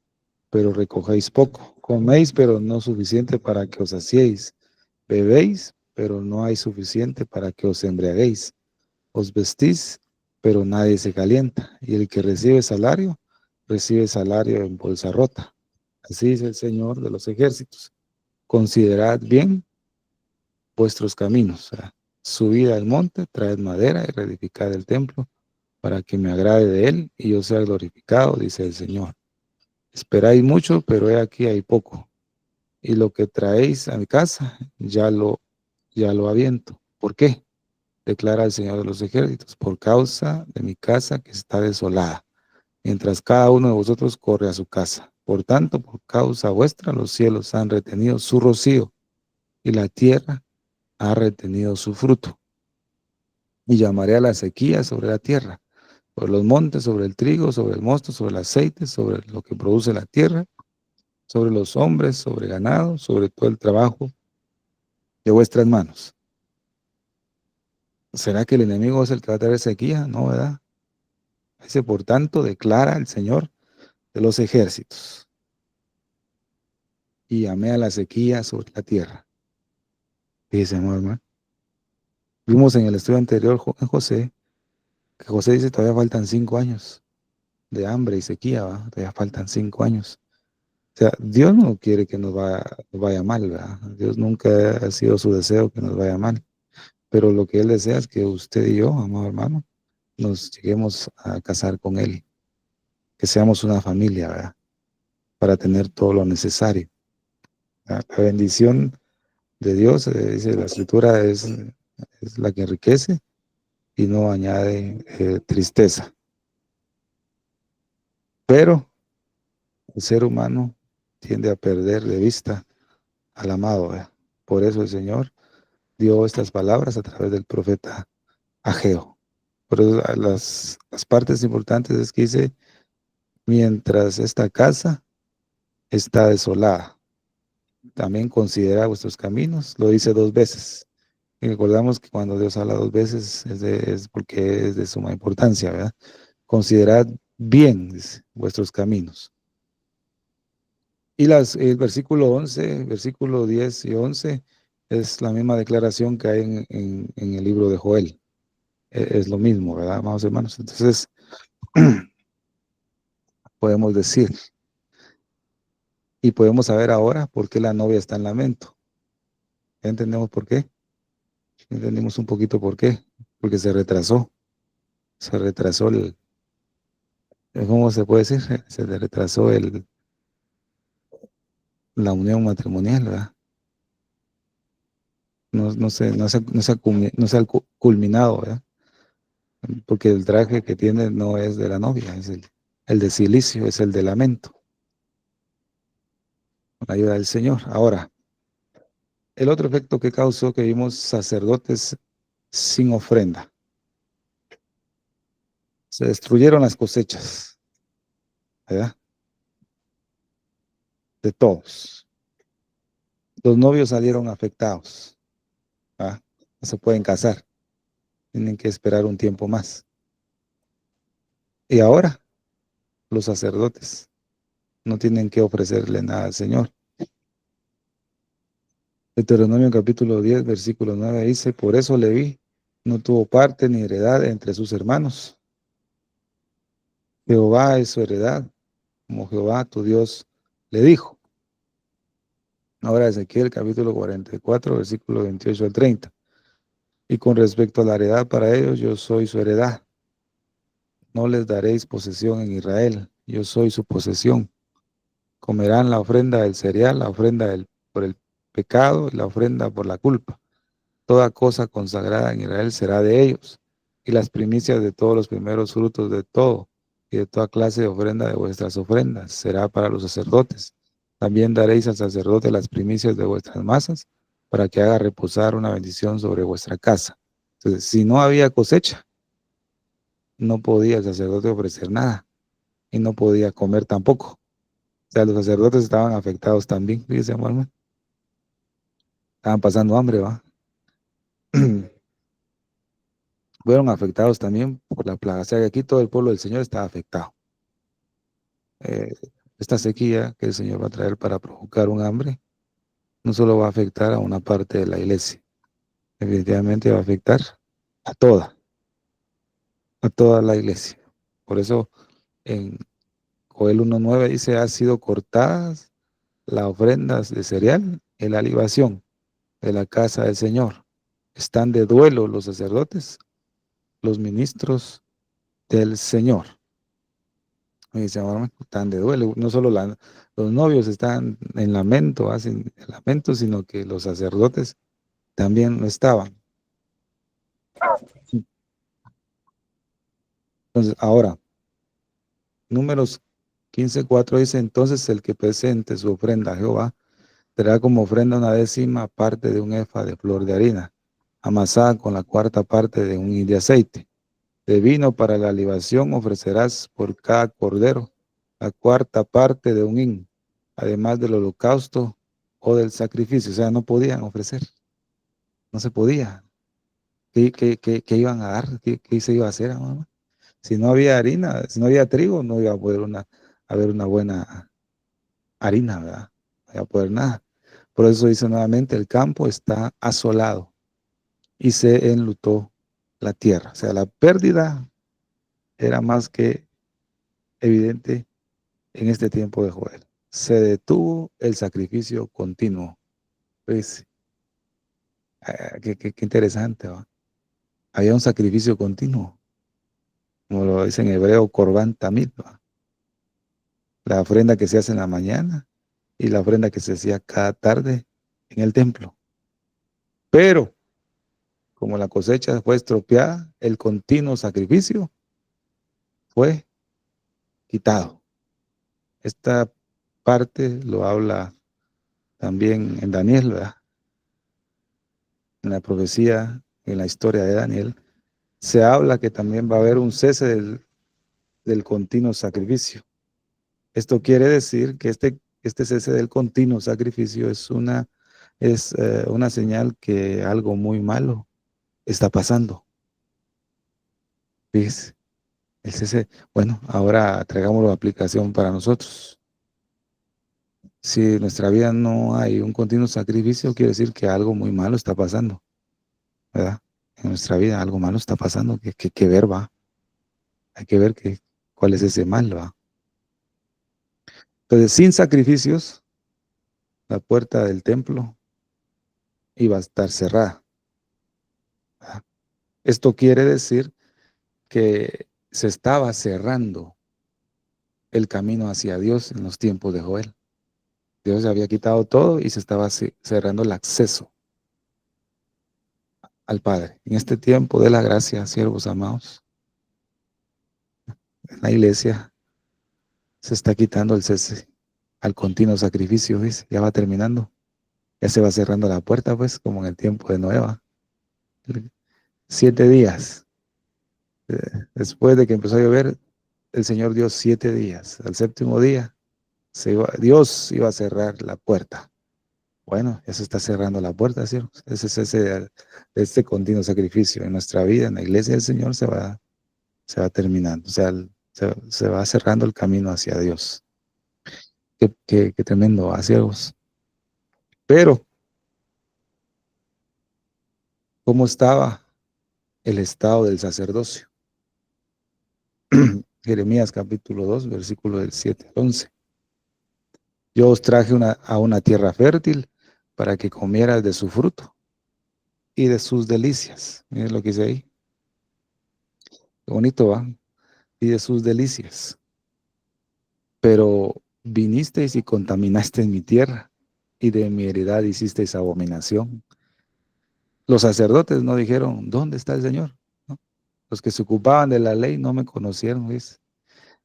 pero recogéis poco. Coméis, pero no suficiente para que os saciéis. Bebéis, pero no hay suficiente para que os embriaguéis. Os vestís, pero nadie se calienta. Y el que recibe salario en bolsa rota. Así dice el Señor de los ejércitos. Considerad bien vuestros caminos. O sea, subid al monte, traed madera y reedificad el templo para que me agrade de él y yo sea glorificado, dice el Señor. Esperáis mucho, pero he aquí hay poco. Y lo que traéis a mi casa, ya lo aviento. ¿Por qué? Declara el Señor de los ejércitos, por causa de mi casa que está desolada, mientras cada uno de vosotros corre a su casa. Por tanto, por causa vuestra, los cielos han retenido su rocío y la tierra ha retenido su fruto. Y llamaré a la sequía sobre la tierra, sobre los montes, sobre el trigo, sobre el mosto, sobre el aceite, sobre lo que produce la tierra, sobre los hombres, sobre ganado, sobre todo el trabajo de vuestras manos. ¿Será que el enemigo es el que va a traer sequía? No, ¿verdad? Dice, por tanto, declara el Señor de los ejércitos. Y llamé a la sequía sobre la tierra. Dice, hermano. Vimos en el estudio anterior en José, que José dice, todavía faltan 5 años de hambre y sequía, ¿va? Todavía faltan 5 años. O sea, Dios no quiere que nos vaya mal, ¿verdad? Dios nunca ha sido su deseo que nos vaya mal. Pero lo que Él desea es que usted y yo, amado hermano, nos lleguemos a casar con Él, que seamos una familia, ¿verdad? Para tener todo lo necesario. La bendición de Dios, dice la Escritura, es la que enriquece y no añade tristeza. Pero el ser humano tiende a perder de vista al amado, ¿verdad? Por eso el Señor dio estas palabras a través del profeta Ageo. Por eso las partes importantes es que dice, mientras esta casa está desolada, también considera vuestros caminos, lo dice 2 veces. Y recordamos que cuando Dios habla 2 veces es porque es de suma importancia, ¿verdad? Considerad bien, dice, vuestros caminos. Y el versículo 10 y 11 es la misma declaración que hay en el libro de Joel. Es lo mismo, ¿verdad, amados hermanos? Entonces, podemos decir, y podemos saber ahora por qué la novia está en lamento. ¿Ya entendemos por qué? Entendimos un poquito por qué. Porque se retrasó. Se retrasó ¿cómo se puede decir? Se le retrasó la unión matrimonial, ¿verdad? No se ha culminado, ¿verdad? Porque el traje que tiene no es de la novia, es el de silicio, es el de lamento, con la ayuda del Señor. Ahora, El otro efecto que causó que vimos sacerdotes sin ofrenda. Se destruyeron las cosechas, ¿verdad? De todos. Los novios salieron afectados, ¿verdad? No se pueden casar, tienen que esperar un tiempo más. Y ahora los sacerdotes no tienen que ofrecerle nada al Señor. Deuteronomio capítulo 10, versículo 9 dice, por eso Leví no tuvo parte ni heredad entre sus hermanos. Jehová es su heredad, como Jehová tu Dios le dijo. Ahora Ezequiel capítulo 44, versículo 28 al 30. Y con respecto a la heredad para ellos, yo soy su heredad. No les daréis posesión en Israel, yo soy su posesión. Comerán la ofrenda del cereal, la ofrenda por el pecado y la ofrenda por la culpa. Toda cosa consagrada en Israel será de ellos, y las primicias de todos los primeros frutos de todo, y de toda clase de ofrenda de vuestras ofrendas, será para los sacerdotes. También daréis al sacerdote las primicias de vuestras masas, para que haga reposar una bendición sobre vuestra casa. Entonces, si no había cosecha, no podía el sacerdote ofrecer nada, y no podía comer tampoco. O sea, los sacerdotes estaban afectados también, fíjese, hermano, estaban pasando hambre, ¿va? Fueron afectados también por la plaga. O sea, que aquí todo el pueblo del Señor está afectado. Eh, esta sequía que el Señor va a traer para provocar un hambre, no solo va a afectar a una parte de la iglesia, definitivamente va a afectar a toda la iglesia. Por eso en Joel 1:9 dice, ha sido cortadas las ofrendas de cereal y la libación de la casa del Señor. Están de duelo los sacerdotes, los ministros del Señor. Me dice, ahora están de duelo. No solo los novios están en lamento, hacen lamento, sino que los sacerdotes también no estaban. Entonces, ahora, Números 15:4 dice, entonces el que presente su ofrenda a Jehová traerá como ofrenda una décima parte de un efa de flor de harina, amasada con la cuarta parte de un hin de aceite. De vino para la libación ofrecerás por cada cordero la cuarta parte de un hin, además del holocausto o del sacrificio. O sea, no podían ofrecer, no se podía. ¿Qué iban a dar? ¿Qué se iba a hacer, mamá? Si no había harina, si no había trigo, no iba a poder haber una buena harina, ¿verdad? No iba a poder nada. Por eso dice nuevamente, el campo está asolado y se enlutó la tierra. O sea, la pérdida era más que evidente en este tiempo de Joel. Se detuvo el sacrificio continuo. Pues, qué interesante, ¿va? Había un sacrificio continuo, como lo dice en hebreo, Corbán Tamid, ¿va? La ofrenda que se hace en la mañana y la ofrenda que se hacía cada tarde en el templo. Pero, como la cosecha fue estropeada, el continuo sacrificio fue quitado. Esta parte lo habla también en Daniel, ¿verdad? En la profecía, en la historia de Daniel, se habla que también va a haber un cese del continuo sacrificio. Esto quiere decir que este cese del continuo sacrificio es una señal que algo muy malo está pasando. ¿Ves? El cese, bueno, ahora traigámoslo a aplicación para nosotros. Si en nuestra vida no hay un continuo sacrificio, quiere decir que algo muy malo está pasando, ¿verdad? En nuestra vida algo malo está pasando, que ver va. Hay que ver cuál es ese mal, va. Entonces, sin sacrificios, la puerta del templo iba a estar cerrada, ¿verdad? Esto quiere decir que se estaba cerrando el camino hacia Dios en los tiempos de Joel. Dios había quitado todo y se estaba cerrando el acceso al Padre. En este tiempo de la gracia, siervos amados, en la iglesia se está quitando el cese al continuo sacrificio, ¿ves? Ya va terminando. ya se va cerrando la puerta, pues, como en el tiempo de Noé. 7 días. Después de que empezó a llover, el Señor dio 7 días. Al séptimo día, Dios iba a cerrar la puerta. Bueno, ya se está cerrando la puerta, ¿sí? Este continuo sacrificio en nuestra vida, en la iglesia del Señor, se va terminando. O sea, se va cerrando el camino hacia Dios. Qué tremendo, hacia Dios. Pero, ¿cómo estaba el estado del sacerdocio? Jeremías capítulo 2, versículo del 7 al 11. Yo os traje a una tierra fértil para que comieras de su fruto y de sus delicias. Miren lo que dice ahí. Qué bonito, ¿va? Y de sus delicias. Pero vinisteis y contaminasteis mi tierra, y de mi heredad hicisteis abominación. Los sacerdotes no dijeron, ¿dónde está el Señor? ¿No? Los que se ocupaban de la ley no me conocieron, ¿ves?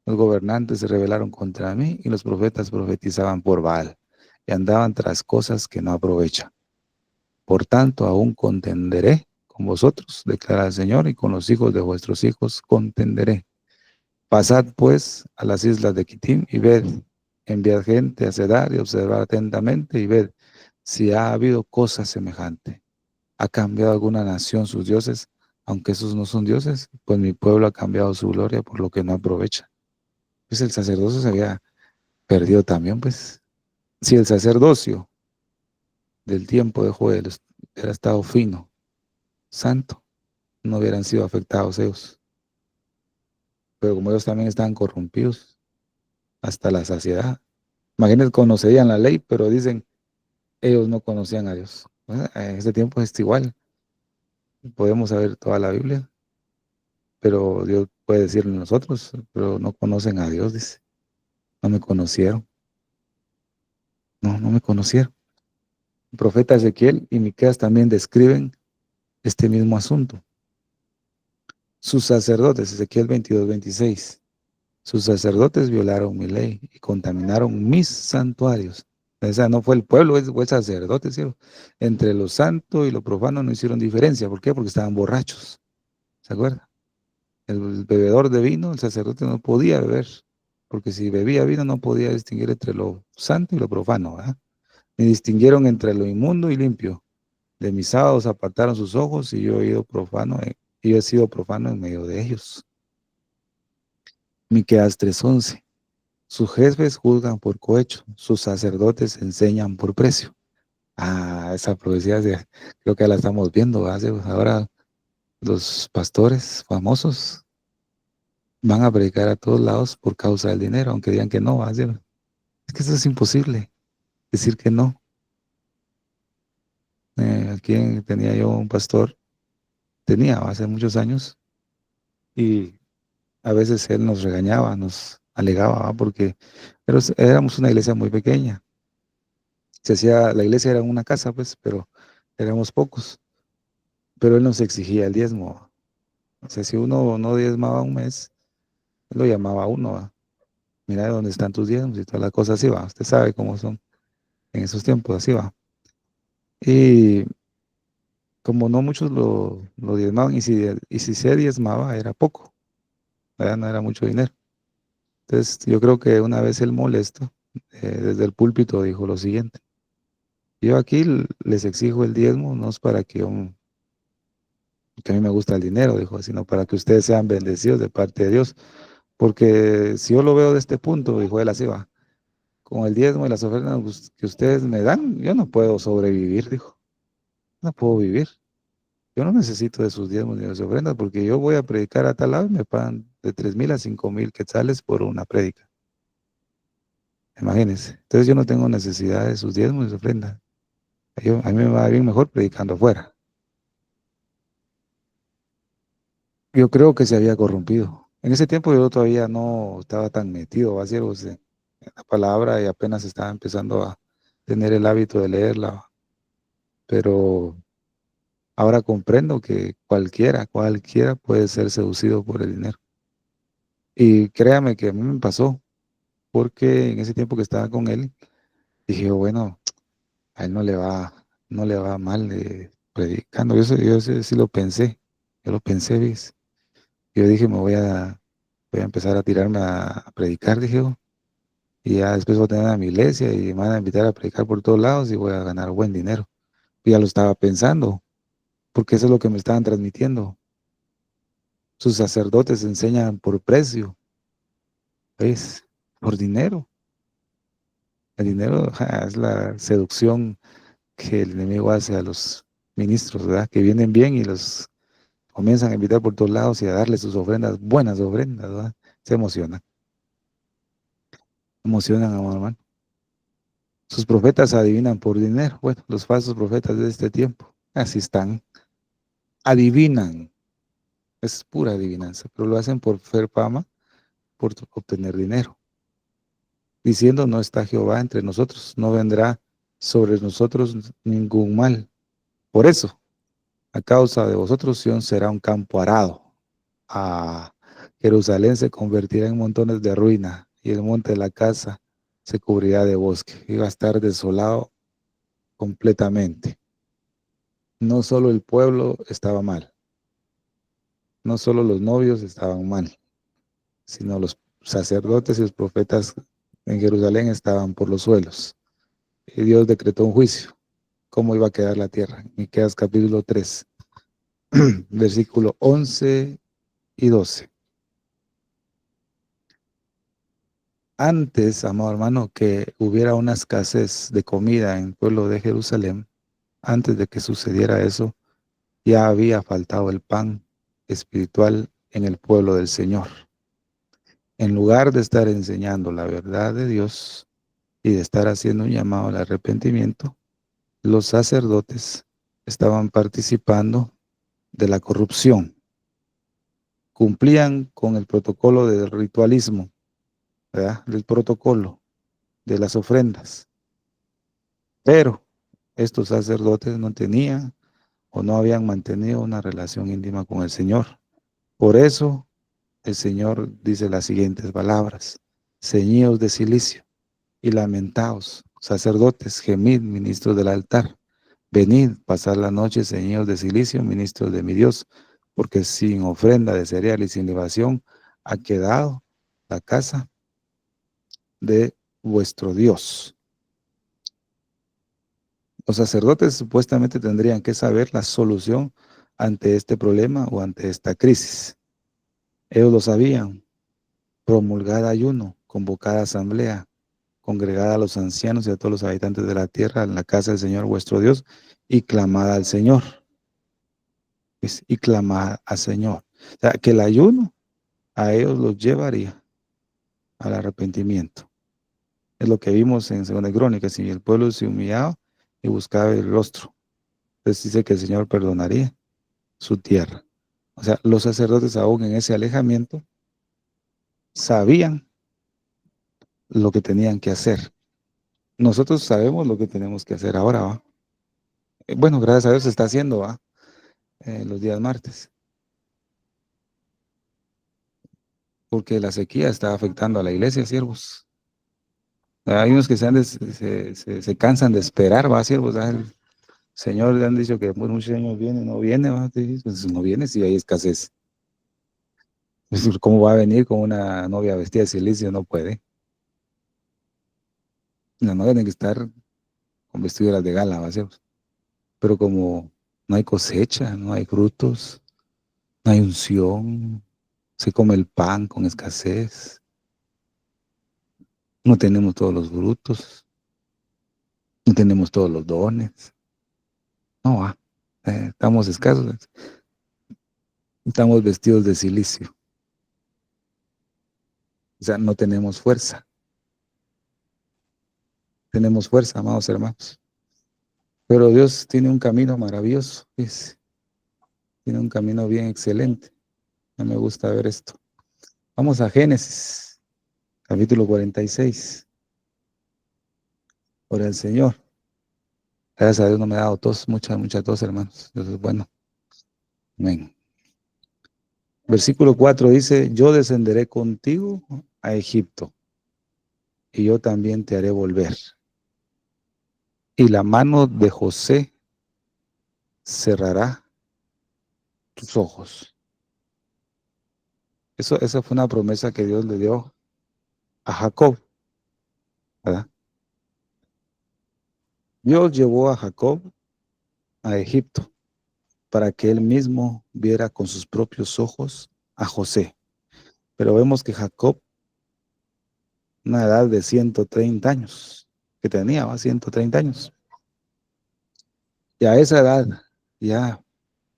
Los gobernantes se rebelaron contra mí, y los profetas profetizaban por Baal, y andaban tras cosas que no aprovechan. Por tanto, aún contenderé con vosotros, declara el Señor, y con los hijos de vuestros hijos contenderé. Pasad pues a las islas de Quitim y ved, enviad gente a Cedar y observad atentamente y ved si ha habido cosa semejante. ¿Ha cambiado alguna nación sus dioses? Aunque esos no son dioses, pues mi pueblo ha cambiado su gloria por lo que no aprovecha. Pues el sacerdocio se había perdido también, pues. Si el sacerdocio del tiempo de Joel hubiera estado fino, santo, no hubieran sido afectados ellos. Pero como ellos también estaban corrompidos hasta la saciedad. Imagínense, conocían la ley, pero dicen, ellos no conocían a Dios. Bueno, en este tiempo es igual. Podemos saber toda la Biblia, pero Dios puede decirle a nosotros, pero no conocen a Dios, dice. No me conocieron. No me conocieron. El profeta Ezequiel y Miqueas también describen este mismo asunto. Sus sacerdotes, Ezequiel 22:26. Sus sacerdotes violaron mi ley y contaminaron mis santuarios. O sea, no fue el pueblo, fue el sacerdote, ¿sí? Entre lo santo y lo profano no hicieron diferencia. ¿Por qué? Porque estaban borrachos. ¿Se acuerdan? El bebedor de vino, el sacerdote no podía beber, porque si bebía vino no podía distinguir entre lo santo y lo profano, ¿verdad? Ni distinguieron entre lo inmundo y limpio. De mis sábados apartaron sus ojos y yo he sido profano en medio de ellos. Miqueas 3:11. Sus jefes juzgan por cohecho, sus sacerdotes enseñan por precio. Esa profecía creo que la estamos viendo, ¿verdad? Ahora los pastores famosos van a predicar a todos lados por causa del dinero, aunque digan que no, ¿verdad? Es que eso es imposible, decir que no. Aquí tenía yo un pastor, tenía hace muchos años, y a veces él nos regañaba, nos alegaba, ¿verdad? Porque éramos una iglesia muy pequeña. La iglesia era una casa, pues, pero éramos pocos. Pero él nos exigía el diezmo. O sea, si uno no diezmaba un mes, él lo llamaba a uno. Mira dónde están tus diezmos y todas las cosas así va. Usted sabe cómo son en esos tiempos, así va. Y como no muchos lo diezmaban, y si se diezmaba, era poco, ¿verdad? No era mucho dinero. Entonces, yo creo que una vez él molesto, desde el púlpito dijo lo siguiente: yo aquí les exijo el diezmo, no es para que a mí me gusta el dinero, dijo, sino para que ustedes sean bendecidos de parte de Dios. Porque si yo lo veo de este punto, dijo él, así va, con el diezmo y las ofrendas que ustedes me dan, yo no puedo sobrevivir, dijo. No puedo vivir. Yo no necesito de sus diezmos ni de sus ofrendas porque yo voy a predicar a tal lado y me pagan de 3,000 a 5,000 quetzales por una prédica. Imagínense. Entonces yo no tengo necesidad de sus diezmos y sus ofrendas. A mí me va bien mejor predicando afuera. Yo creo que se había corrompido. En ese tiempo yo todavía no estaba tan metido, así, en la palabra, y apenas estaba empezando a tener el hábito de leerla. Pero ahora comprendo que cualquiera puede ser seducido por el dinero. Y créame que a mí me pasó, porque en ese tiempo que estaba con él, dije, bueno, a él no le va mal predicando. Sí lo pensé, yo lo pensé, ¿ves? Yo dije, voy a empezar a tirarme a predicar, dije yo, y ya después voy a tener a mi iglesia y me van a invitar a predicar por todos lados y voy a ganar buen dinero. Y ya lo estaba pensando, porque eso es lo que me estaban transmitiendo. Sus sacerdotes enseñan por precio, ¿ves? Por dinero. El dinero es la seducción que el enemigo hace a los ministros, ¿verdad? Que vienen bien y los comienzan a invitar por todos lados y a darles sus ofrendas, buenas ofrendas, ¿verdad? Se emocionan, amado hermano. Sus profetas adivinan por dinero. Bueno, los falsos profetas de este tiempo, así están. Adivinan, es pura adivinanza, pero lo hacen por fer fama, por obtener dinero. Diciendo, no está Jehová entre nosotros, no vendrá sobre nosotros ningún mal. Por eso, a causa de vosotros, Sión será un campo arado. A Jerusalén se convertirá en montones de ruina y el monte de la casa se cubrirá de bosque. Iba a estar desolado completamente. No solo el pueblo estaba mal, no solo los novios estaban mal, sino los sacerdotes y los profetas en Jerusalén estaban por los suelos. Y Dios decretó un juicio. ¿Cómo iba a quedar la tierra? Miqueas capítulo 3, versículo 11 y 12. Antes, amado hermano, que hubiera una escasez de comida en el pueblo de Jerusalén, antes de que sucediera eso, ya había faltado el pan espiritual en el pueblo del Señor. En lugar de estar enseñando la verdad de Dios y de estar haciendo un llamado al arrepentimiento, los sacerdotes estaban participando de la corrupción. Cumplían con el protocolo del ritualismo, ¿verdad? Del protocolo de las ofrendas. Pero estos sacerdotes no tenían o no habían mantenido una relación íntima con el Señor. Por eso el Señor dice las siguientes palabras: ceñíos de cilicio y lamentaos, sacerdotes, gemid, ministros del altar. Venid, pasad la noche ceñidos de cilicio, ministros de mi Dios, porque sin ofrenda de cereal y sin libación ha quedado la casa de vuestro Dios. Los sacerdotes supuestamente tendrían que saber la solución ante este problema o ante esta crisis. Ellos lo sabían: promulgada ayuno, convocada asamblea, congregada a los ancianos y a todos los habitantes de la tierra en la casa del Señor vuestro Dios, y clamada al Señor. Y clamada al Señor. O sea, que el ayuno a ellos los llevaría al arrepentimiento. Es lo que vimos en 2 Crónicas: si el pueblo se humillaba y buscaba el rostro, entonces dice que el Señor perdonaría su tierra. O sea, los sacerdotes aún en ese alejamiento sabían lo que tenían que hacer. Nosotros sabemos lo que tenemos que hacer ahora, ¿va? Bueno, gracias a Dios se está haciendo, ¿va? Los días martes, porque la sequía está afectando a la iglesia, siervos. Hay unos que se cansan de esperar, ¿va, siervos? El Señor le han dicho que por muchos años viene, no viene, ¿va? Pues no viene si hay escasez. Pues, ¿cómo va a venir con una novia vestida de silicio? No puede. La novia tiene que estar con vestiduras de gala, ¿va, siervos? Pero como no hay cosecha, no hay frutos, no hay unción, se come el pan con escasez, no tenemos todos los frutos, no tenemos todos los dones, no va, estamos escasos, estamos vestidos de silicio, o sea, no tenemos fuerza, amados hermanos, pero Dios tiene un camino maravilloso, tiene un camino bien excelente. A mí me gusta ver esto. Vamos a Génesis, capítulo 46. Por el Señor. Gracias a Dios no me ha dado tos, mucha tos, hermanos. Eso es bueno. Amén. Versículo 4 dice: yo descenderé contigo a Egipto, y yo también te haré volver, y la mano de José cerrará tus ojos. Esa fue una promesa que Dios le dio a Jacob, ¿verdad? Dios llevó a Jacob a Egipto para que él mismo viera con sus propios ojos a José. Pero vemos que Jacob, una edad de 130 años, que tenía, ¿va? 130 años. Y a esa edad, ya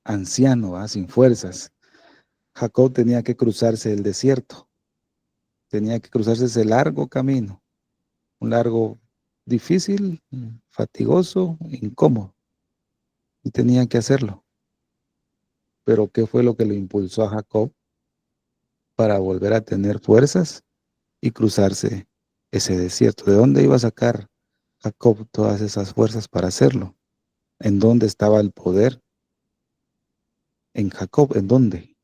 anciano, ¿va? Sin fuerzas, Jacob tenía que cruzarse el desierto, tenía que cruzarse ese largo camino, un largo, difícil, fatigoso, incómodo, y tenía que hacerlo. Pero ¿qué fue lo que lo impulsó a Jacob para volver a tener fuerzas y cruzarse ese desierto? ¿De dónde iba a sacar Jacob todas esas fuerzas para hacerlo? ¿En dónde estaba el poder? En Jacob, ¿en dónde?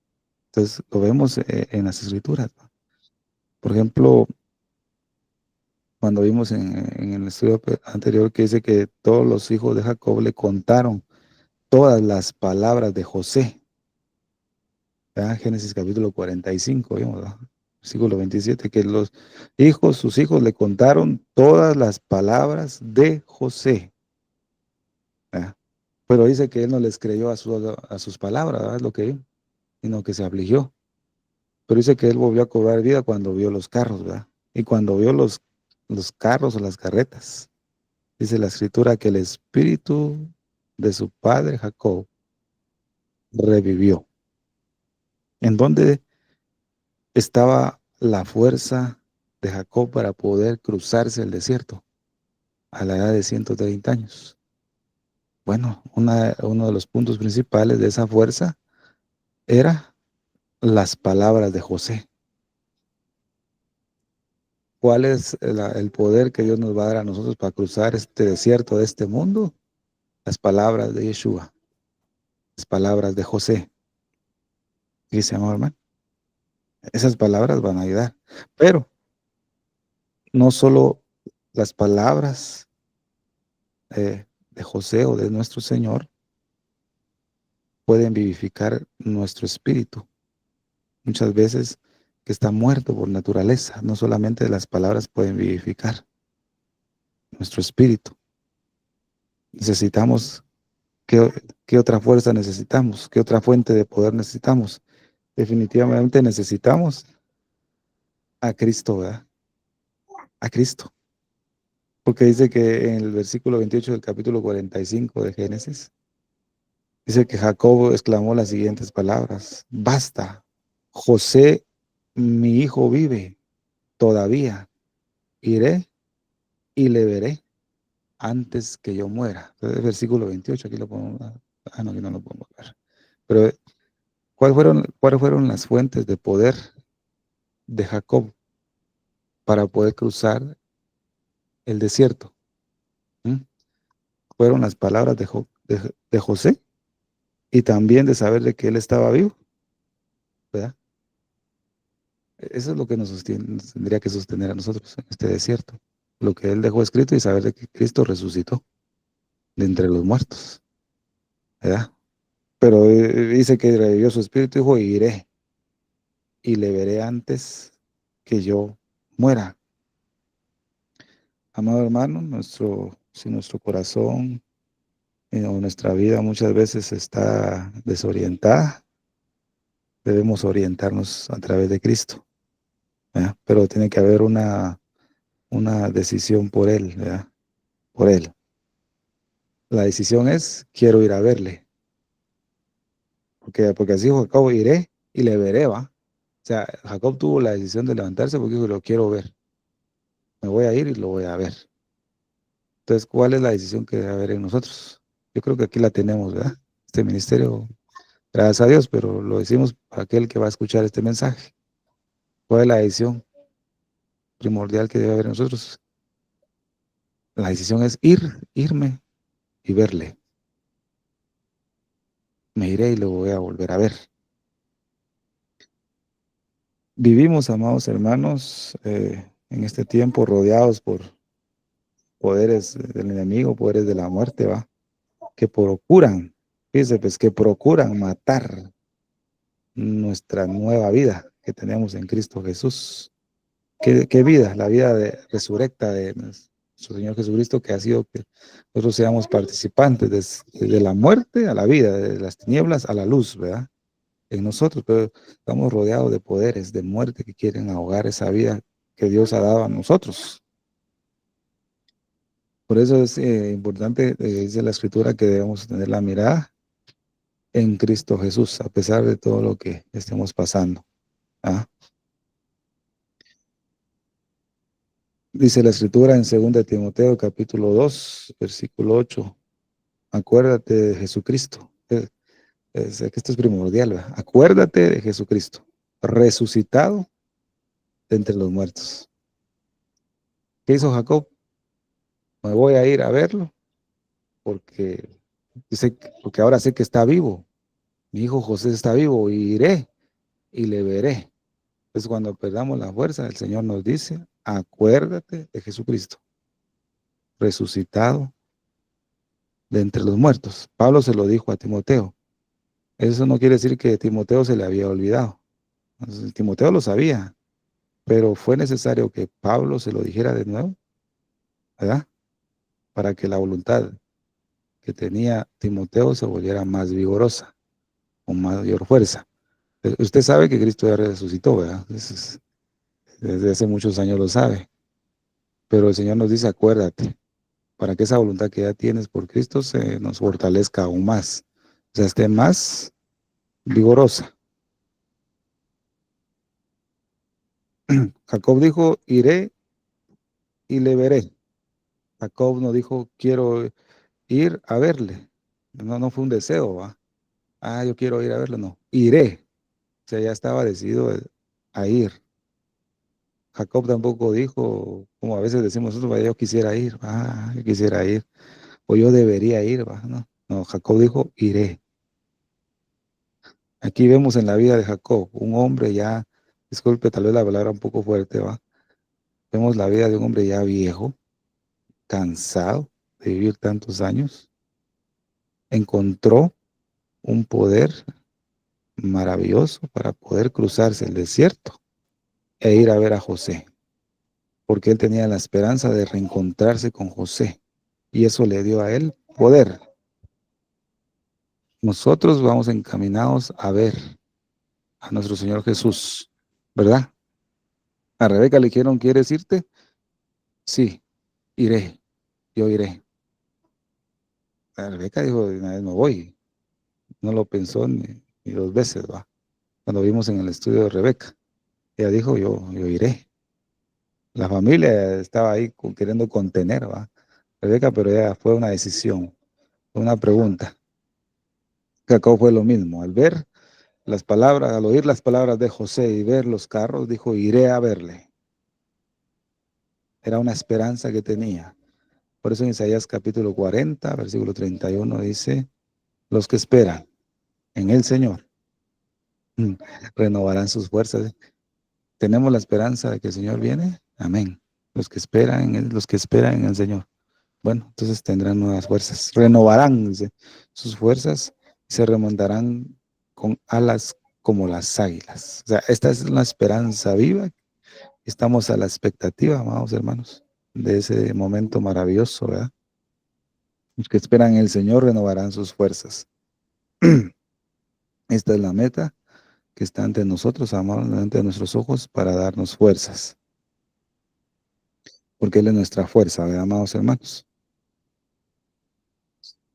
Entonces lo vemos en las escrituras, ¿no? Por ejemplo, cuando vimos en el estudio anterior que dice que todos los hijos de Jacob le contaron todas las palabras de José, ¿verdad? Génesis capítulo 45, vimos, ¿verdad? Versículo 27, que sus hijos le contaron todas las palabras de José, ¿verdad? Pero dice que él no les creyó a sus palabras, ¿verdad? Es lo que dijo, sino que se afligió. Pero dice que él volvió a cobrar vida cuando vio los carros, ¿verdad? Y cuando vio los carros o las carretas. Dice la escritura que el espíritu de su padre Jacob revivió. ¿En dónde estaba la fuerza de Jacob para poder cruzarse el desierto a la edad de 130 años? Bueno, uno de los puntos principales de esa fuerza era las palabras de José. ¿Cuál es el poder que Dios nos va a dar a nosotros para cruzar este desierto de este mundo? Las palabras de Yeshua, las palabras de José. Dice, amor, hermano, esas palabras van a ayudar. Pero no solo las palabras de José o de nuestro Señor pueden vivificar nuestro espíritu. Muchas veces que está muerto por naturaleza, no solamente las palabras pueden vivificar nuestro espíritu. Necesitamos, ¿qué, qué otra fuerza necesitamos? ¿Qué otra fuente de poder necesitamos? Definitivamente necesitamos a Cristo, ¿verdad? A Cristo. Porque dice que en el versículo 28 del capítulo 45 de Génesis, dice que Jacob exclamó las siguientes palabras: basta, José, mi hijo vive todavía, iré y le veré antes que yo muera. Entonces, el versículo 28, aquí lo pongo, no, aquí no lo pongo ver. Pero, ¿cuáles fueron las fuentes de poder de Jacob para poder cruzar el desierto? ¿Mm? Fueron las palabras de José y también de saber de que él estaba vivo, ¿verdad? Eso es lo que nos tendría que sostener a nosotros en este desierto. Lo que él dejó escrito y saber de que Cristo resucitó de entre los muertos, ¿verdad? Pero dice que revivió su espíritu y dijo, iré y le veré antes que yo muera. Amado hermano, si nuestro corazón o nuestra vida muchas veces está desorientada, debemos orientarnos a través de Cristo, ¿verdad? Pero tiene que haber una decisión por Él, ¿verdad? Por Él. La decisión es, quiero ir a verle. Porque así dijo Jacob, iré y le veré, ¿va? O sea, Jacob tuvo la decisión de levantarse porque dijo, lo quiero ver. Me voy a ir y lo voy a ver. Entonces, ¿cuál es la decisión que debe haber en nosotros? Yo creo que aquí la tenemos, ¿verdad? Este ministerio, gracias a Dios, pero lo decimos para aquel que va a escuchar este mensaje. ¿Cuál es la decisión primordial que debe haber en nosotros? La decisión es irme y verle. Me iré y lo voy a volver a ver. Vivimos, amados hermanos, en este tiempo rodeados poderes del enemigo, poderes de la muerte, ¿va? Que procuran, fíjese, pues que procuran matar nuestra nueva vida que tenemos en Cristo Jesús. ¿Qué vida? La vida resurrecta de nuestro Señor Jesucristo, que ha sido que nosotros seamos participantes de la muerte a la vida, de las tinieblas a la luz, ¿verdad? En nosotros, pero estamos rodeados de poderes de muerte que quieren ahogar esa vida que Dios ha dado a nosotros. Por eso es importante, dice la Escritura, que debemos tener la mirada en Cristo Jesús, a pesar de todo lo que estemos pasando. ¿Ah? Dice la Escritura en 2 Timoteo capítulo 2, versículo 8. Acuérdate de Jesucristo. Que esto es primordial, ¿verdad? Acuérdate de Jesucristo, resucitado de entre los muertos. ¿Qué hizo Jacob? Me voy a ir a verlo porque, porque ahora sé que está vivo. Mi hijo José está vivo y iré y le veré. Entonces cuando perdamos la fuerza, el Señor nos dice, acuérdate de Jesucristo, resucitado de entre los muertos. Pablo se lo dijo a Timoteo. Eso no quiere decir que Timoteo se le había olvidado. Entonces, Timoteo lo sabía, pero fue necesario que Pablo se lo dijera de nuevo, ¿verdad? Para que la voluntad que tenía Timoteo se volviera más vigorosa, con mayor fuerza. Usted sabe que Cristo ya resucitó, ¿verdad? Desde hace muchos años lo sabe. Pero el Señor nos dice, acuérdate, para que esa voluntad que ya tienes por Cristo se nos fortalezca aún más. O sea, esté más vigorosa. Jacob dijo, iré y le veré. Jacob no dijo, quiero ir a verle. No, no fue un deseo, ¿va? Ah, yo quiero ir a verle, no. Iré. O sea, ya estaba decidido a ir. Jacob tampoco dijo, como a veces decimos nosotros, yo quisiera ir, yo quisiera ir, o yo debería ir, ¿va? No, no, Jacob dijo, iré. Aquí vemos en la vida de Jacob, un hombre ya, disculpe, tal vez la palabra un poco fuerte, ¿va? Vemos la vida de un hombre ya viejo, cansado de vivir tantos años, encontró un poder maravilloso para poder cruzarse el desierto e ir a ver a José, porque él tenía la esperanza de reencontrarse con José, y eso le dio a él poder. Nosotros vamos encaminados a ver a nuestro Señor Jesús, ¿verdad? A Rebeca le dijeron, ¿quieres irte? Sí, iré, yo iré. A Rebeca dijo, de una vez me voy. No lo pensó ni dos veces, ¿va? Cuando vimos en el estudio de Rebeca, ella dijo, yo iré. La familia estaba ahí queriendo contener, ¿va? Rebeca, pero ella fue una decisión, fue una pregunta. Jacob fue lo mismo. Al ver las palabras, al oír las palabras de José y ver los carros, dijo, iré a verle. Era una esperanza que tenía. Por eso en Isaías capítulo 40, versículo 31 dice, los que esperan en el Señor renovarán sus fuerzas. ¿Tenemos la esperanza de que el Señor viene? Amén. Los que esperan en el Señor. Bueno, entonces tendrán nuevas fuerzas. Renovarán, dice, sus fuerzas y se remontarán con alas como las águilas. O sea, esta es una esperanza viva. Estamos a la expectativa, amados hermanos, de ese momento maravilloso, ¿verdad? Los que esperan en el Señor renovarán sus fuerzas. Esta es la meta que está ante nosotros, amados, ante nuestros ojos, para darnos fuerzas. Porque Él es nuestra fuerza, ¿verdad, amados hermanos?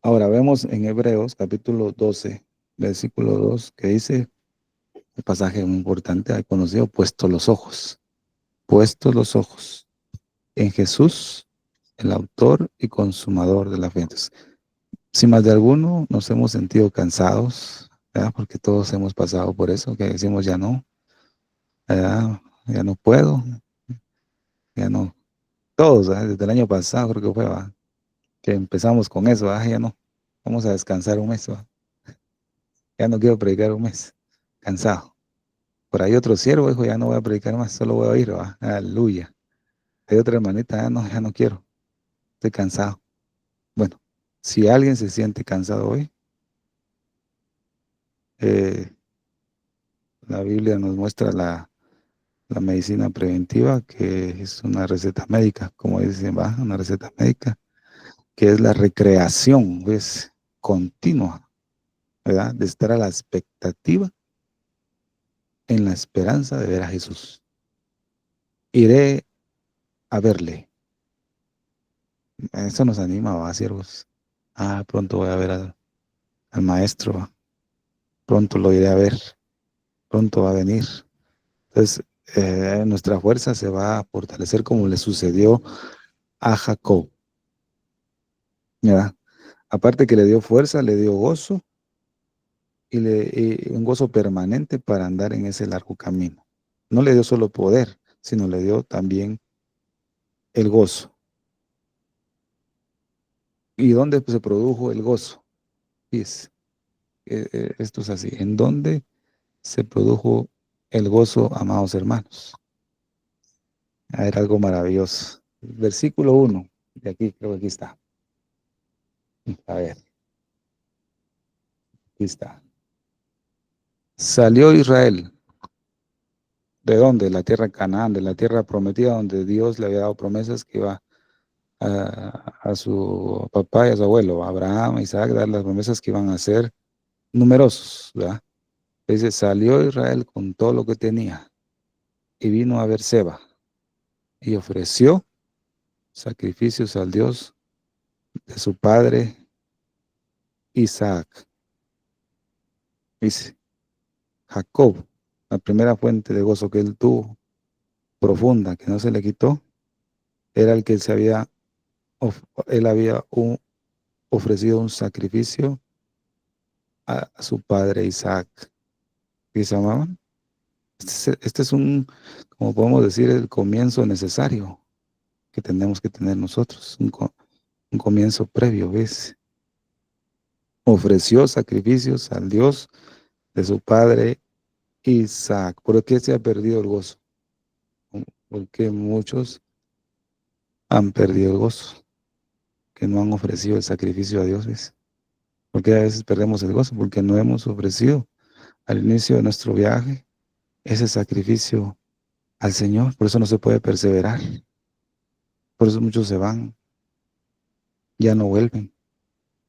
Ahora vemos en Hebreos capítulo 12, versículo 2, que dice, un pasaje muy importante, hay conocido, puestos los ojos en Jesús, el autor y consumador de la fe. Entonces, si más de alguno nos hemos sentido cansados, ¿verdad? Porque todos hemos pasado por eso, que decimos ya no, ¿verdad? Ya no puedo, ya no. Todos, ¿verdad? Desde el año pasado creo que fue, ¿verdad? Que empezamos con eso, ya no, vamos a descansar un mes, ¿verdad? Ya no quiero predicar un mes, cansado. Por ahí otro siervo dijo, ya no voy a predicar más, solo voy a oír, ¿verdad? Aleluya. Hay otra hermanita, ya no quiero. Estoy cansado. Bueno, si alguien se siente cansado hoy, eh, la Biblia nos muestra la medicina preventiva, que es una receta médica, como dicen, va, una receta médica, que es la recreación, ¿ves? Continua, ¿verdad? De estar a la expectativa, en la esperanza de ver a Jesús. Iré a verle. Eso nos anima, va, siervos. Ah, pronto voy a ver al maestro, va. Pronto lo iré a ver, pronto va a venir. Entonces, nuestra fuerza se va a fortalecer como le sucedió a Jacob, ¿verdad? Aparte que le dio fuerza, le dio gozo y un gozo permanente para andar en ese largo camino. No le dio solo poder, sino le dio también el gozo. ¿Y dónde se produjo el gozo? Esto es así. ¿En dónde se produjo el gozo, amados hermanos? A ver, algo maravilloso. Versículo 1, de aquí, creo que aquí está. A ver, aquí está. Salió Israel. ¿De dónde? De la tierra de Canaán, de la tierra prometida, donde Dios le había dado promesas que iba a su papá y a su abuelo, a Abraham, a Isaac, dar las promesas que iban a ser numerosos, ¿verdad? Dice, salió Israel con todo lo que tenía y vino a Beerseba y ofreció sacrificios al Dios de su padre Isaac. Dice, Jacob, la primera fuente de gozo que él tuvo, profunda, que no se le quitó, era el que él había ofrecido un sacrificio a su padre Isaac. ¿Y se amaban? Este es como podemos decir, el comienzo necesario que tenemos que tener nosotros, un comienzo previo, ¿ves? Ofreció sacrificios al Dios de su padre Isaac. ¿Por qué se ha perdido el gozo? Porque muchos han perdido el gozo, que no han ofrecido el sacrificio a Dios, ¿ves? Porque a veces perdemos el gozo, porque no hemos ofrecido al inicio de nuestro viaje ese sacrificio al Señor. Por eso no se puede perseverar. Por eso muchos se van, ya no vuelven,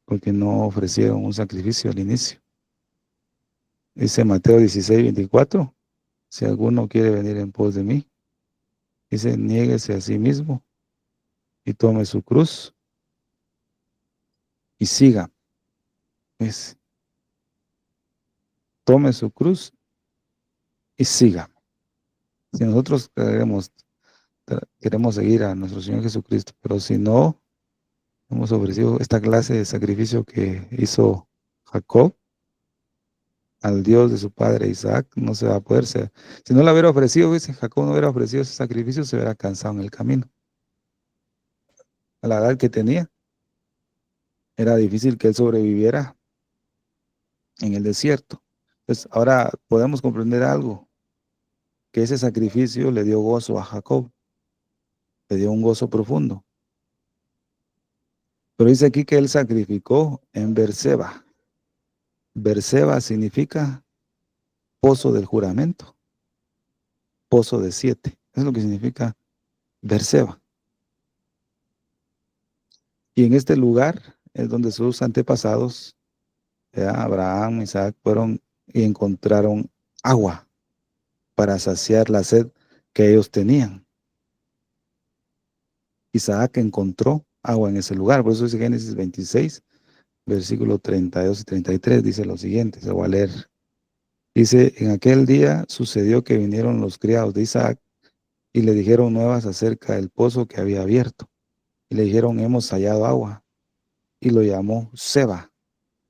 porque no ofrecieron un sacrificio al inicio. Dice Mateo 16:24, si alguno quiere venir en pos de mí, dice, niéguese a sí mismo y tome su cruz y siga. Es, tome su cruz y siga. Si nosotros queremos seguir a nuestro Señor Jesucristo, pero si no hemos ofrecido esta clase de sacrificio que hizo Jacob al Dios de su padre Isaac, no se va a poder ser. Si no lo hubiera ofrecido, dice Jacob, no hubiera ofrecido ese sacrificio, se hubiera cansado en el camino. A la edad que tenía, era difícil que él sobreviviera en el desierto. Entonces, ahora podemos comprender algo, que ese sacrificio le dio gozo a Jacob, le dio un gozo profundo. Pero dice aquí que él sacrificó en Beerseba. Beerseba significa pozo del juramento, pozo de 7. Eso es lo que significa Beerseba. Y en este lugar es donde sus antepasados, Abraham, Isaac, fueron y encontraron agua para saciar la sed que ellos tenían. Isaac encontró agua en ese lugar. Por eso dice Génesis 26, versículos 32 y 33, dice lo siguiente, se va a leer. Dice, en aquel día sucedió que vinieron los criados de Isaac y le dijeron nuevas acerca del pozo que había abierto. Y le dijeron, hemos hallado agua. Y lo llamó Seba.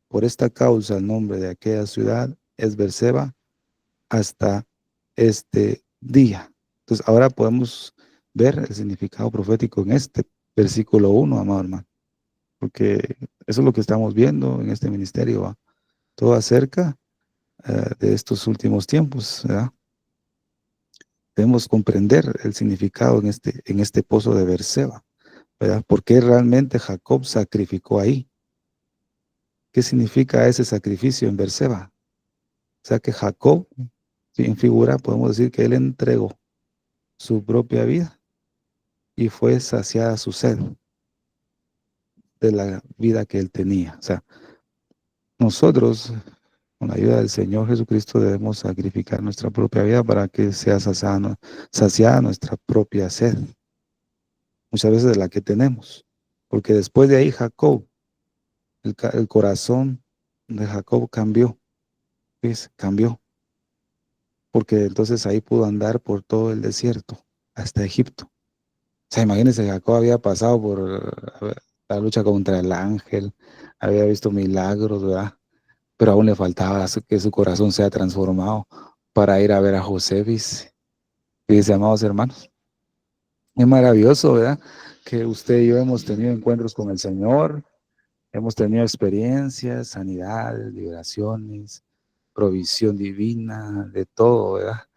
Por esta causa el nombre de aquella ciudad es Beerseba hasta este día. Entonces ahora podemos ver el significado profético en este versículo 1, amado hermano. Porque eso es lo que estamos viendo en este ministerio, ¿va? Todo acerca de estos últimos tiempos, ¿verdad? Debemos comprender el significado en este pozo de Beerseba. ¿verdad? ¿Por qué realmente Jacob sacrificó ahí? ¿Qué significa ese sacrificio en Berseba? O sea que Jacob, si en figura, podemos decir que él entregó su propia vida y fue saciada su sed de la vida que él tenía. O sea, nosotros, con la ayuda del Señor Jesucristo, debemos sacrificar nuestra propia vida para que sea saciada nuestra propia sed, muchas veces de la que tenemos. Porque después de ahí Jacob, el corazón de Jacob cambió, ¿ves? Cambió, porque entonces ahí pudo andar por todo el desierto, hasta Egipto. O sea, imagínense, Jacob había pasado por la lucha contra el ángel, había visto milagros, ¿verdad? Pero aún le faltaba que su corazón sea transformado para ir a ver a José, dice, amados hermanos. Es maravilloso, ¿verdad? Que usted y yo hemos tenido encuentros con el Señor, hemos tenido experiencias, sanidades, liberaciones, provisión divina, de todo, ¿verdad?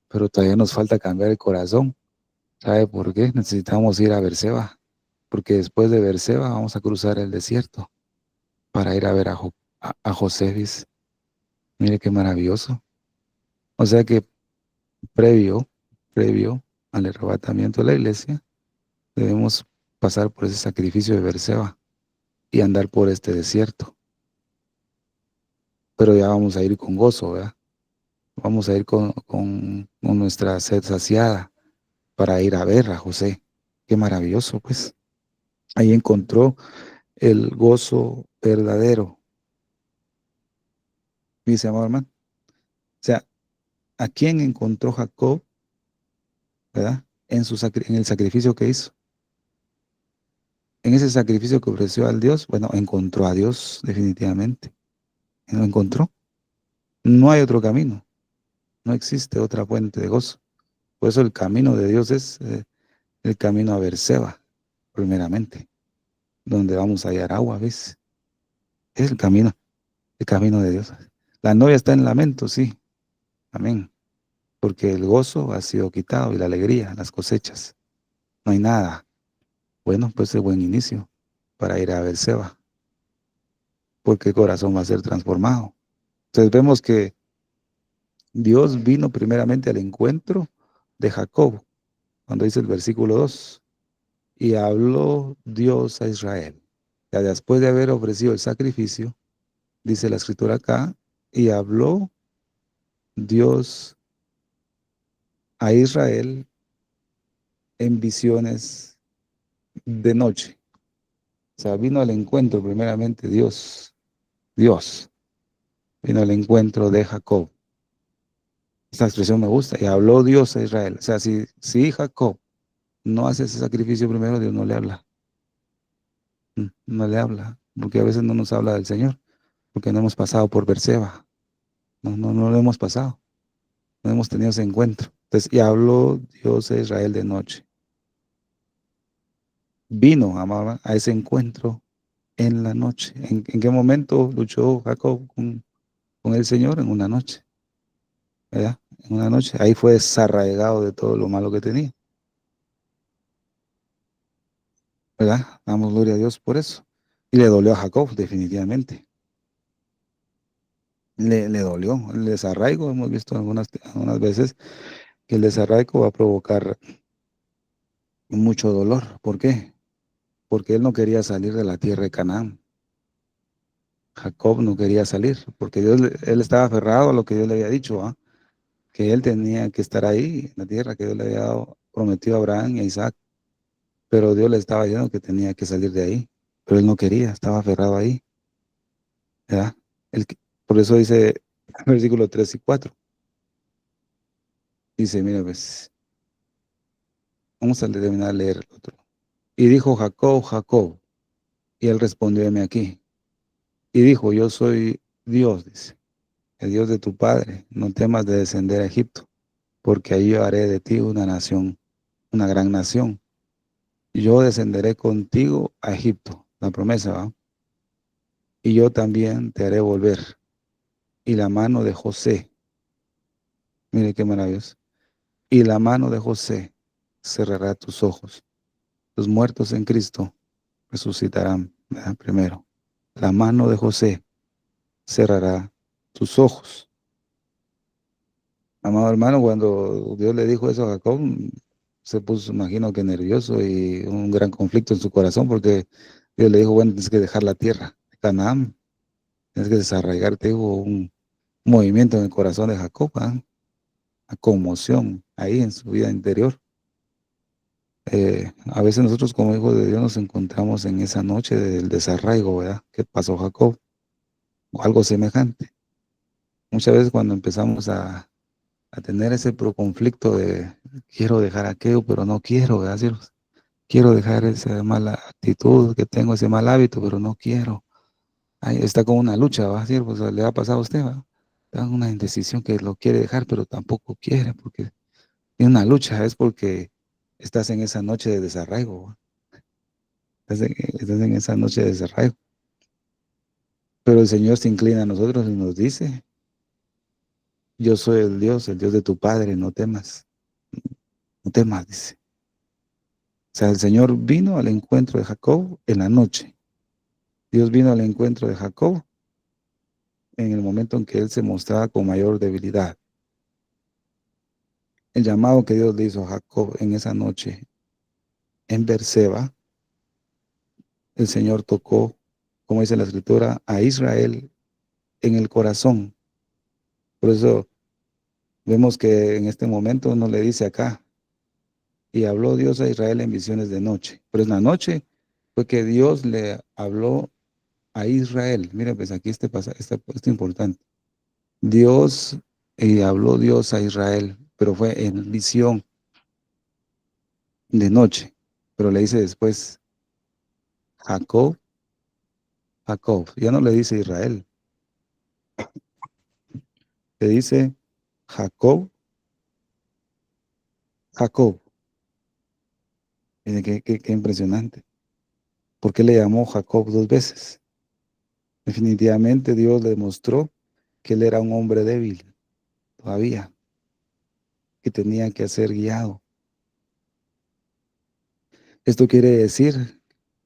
Pero todavía nos falta cambiar el corazón. ¿Sabe por qué? Necesitamos ir a Berseba, porque después de Berseba vamos a cruzar el desierto para ir a ver a José, dice. Mire qué maravilloso. O sea que previo al arrebatamiento de la iglesia, debemos pasar por ese sacrificio de Berseba y andar por este desierto. Pero ya vamos a ir con gozo, ¿verdad? Vamos a ir con nuestra sed saciada para ir a ver a José. Qué maravilloso, pues. Ahí encontró el gozo verdadero, dice, amado hermano. O sea, ¿a quién encontró Jacob, verdad? En el sacrificio que hizo. En ese sacrificio que ofreció al Dios, bueno, encontró a Dios definitivamente. Lo encontró. No hay otro camino. No existe otra fuente de gozo. Por eso el camino de Dios es el camino a Berseba, primeramente, donde vamos a hallar agua, ¿ves? Es el camino de Dios. La novia está en lamento, sí, amén, porque el gozo ha sido quitado y la alegría, las cosechas. No hay nada. Bueno, pues es buen inicio para ir a Berseba, porque el corazón va a ser transformado. Entonces vemos que Dios vino primeramente al encuentro de Jacob, cuando dice el versículo 2, y habló Dios a Israel. Ya después de haber ofrecido el sacrificio, dice la escritura acá, y habló Dios a Israel en visiones de noche. O sea, vino al encuentro primeramente Dios, vino al encuentro de Jacob. Esta expresión me gusta, y habló Dios a Israel. O sea, si Jacob no hace ese sacrificio primero, Dios no le habla. No le habla, porque a veces no nos habla del Señor, porque no hemos pasado por Berseba. No lo hemos pasado, no hemos tenido ese encuentro. Entonces, y habló Dios a Israel de noche. Vino, amaba, a ese encuentro en la noche. ¿En qué momento luchó Jacob con el Señor? En una noche, ¿verdad? En una noche. Ahí fue desarraigado de todo lo malo que tenía, ¿verdad? Damos gloria a Dios por eso. Y le dolió a Jacob, definitivamente. Le dolió. El desarraigo, hemos visto algunas veces que el desarraigo va a provocar mucho dolor. ¿Por qué? Porque él no quería salir de la tierra de Canaán. Jacob no quería salir, porque él estaba aferrado a lo que Dios le había dicho, ¿ah? Que él tenía que estar ahí, en la tierra que Dios le había prometido a Abraham y a Isaac, pero Dios le estaba diciendo que tenía que salir de ahí, pero él no quería, estaba aferrado ahí, ¿verdad? Por eso dice versículo 3 y 4, dice, mira, pues, vamos a terminar de leer el otro. Y dijo Jacob, Jacob, y él respondió, heme aquí. Y dijo, yo soy Dios, dice, el Dios de tu padre, no temas de descender a Egipto, porque ahí yo haré de ti una nación, una gran nación. Y yo descenderé contigo a Egipto, la promesa, ¿va? Y yo también te haré volver. Y la mano de José, mire qué maravilloso, y la mano de José cerrará tus ojos. los muertos en Cristo resucitarán, ¿verdad? Primero. La mano de José cerrará tus ojos. Amado hermano, cuando Dios le dijo eso a Jacob, se puso, imagino que nervioso y un gran conflicto en su corazón, porque Dios le dijo, bueno, tienes que dejar la tierra de Canaán, tienes que desarraigarte. Hubo un movimiento en el corazón de Jacob, ¿ah? Una conmoción ahí en su vida interior. A veces nosotros como hijos de Dios nos encontramos en esa noche del desarraigo, ¿verdad? ¿Qué pasó Jacob? O algo semejante. Muchas veces cuando empezamos a tener ese conflicto de quiero dejar aquello, pero no quiero, ¿verdad, siervos? Quiero dejar esa mala actitud que tengo, ese mal hábito, pero no quiero. Ahí está con una lucha, ¿va, siervos? O sea, le ha pasado a usted, ¿va? Está en una indecisión que lo quiere dejar, pero tampoco quiere, porque tiene una lucha, es porque estás en esa noche de desarraigo, ¿va? Estás en esa noche de desarraigo. Pero el Señor se inclina a nosotros y nos dice, yo soy el Dios de tu Padre, no temas, no temas, dice. O sea, el Señor vino al encuentro de Jacob en la noche. Dios vino al encuentro de Jacob en el momento en que él se mostraba con mayor debilidad. El llamado que Dios le hizo a Jacob en esa noche en Berseba, el Señor tocó, como dice la Escritura, a Israel en el corazón. Por eso vemos que en este momento no le dice acá, y habló Dios a Israel en visiones de noche. Pero en la noche fue que Dios le habló a Israel. Mira, pues aquí esto importante. Dios, habló Dios a Israel, pero fue en visión de noche. Pero le dice después, Jacob, Jacob. Ya no le dice Israel, le dice Jacob, Jacob. Miren qué impresionante. ¿Por qué le llamó Jacob dos veces? Definitivamente Dios le mostró que él era un hombre débil todavía, que tenía que ser guiado. Esto quiere decir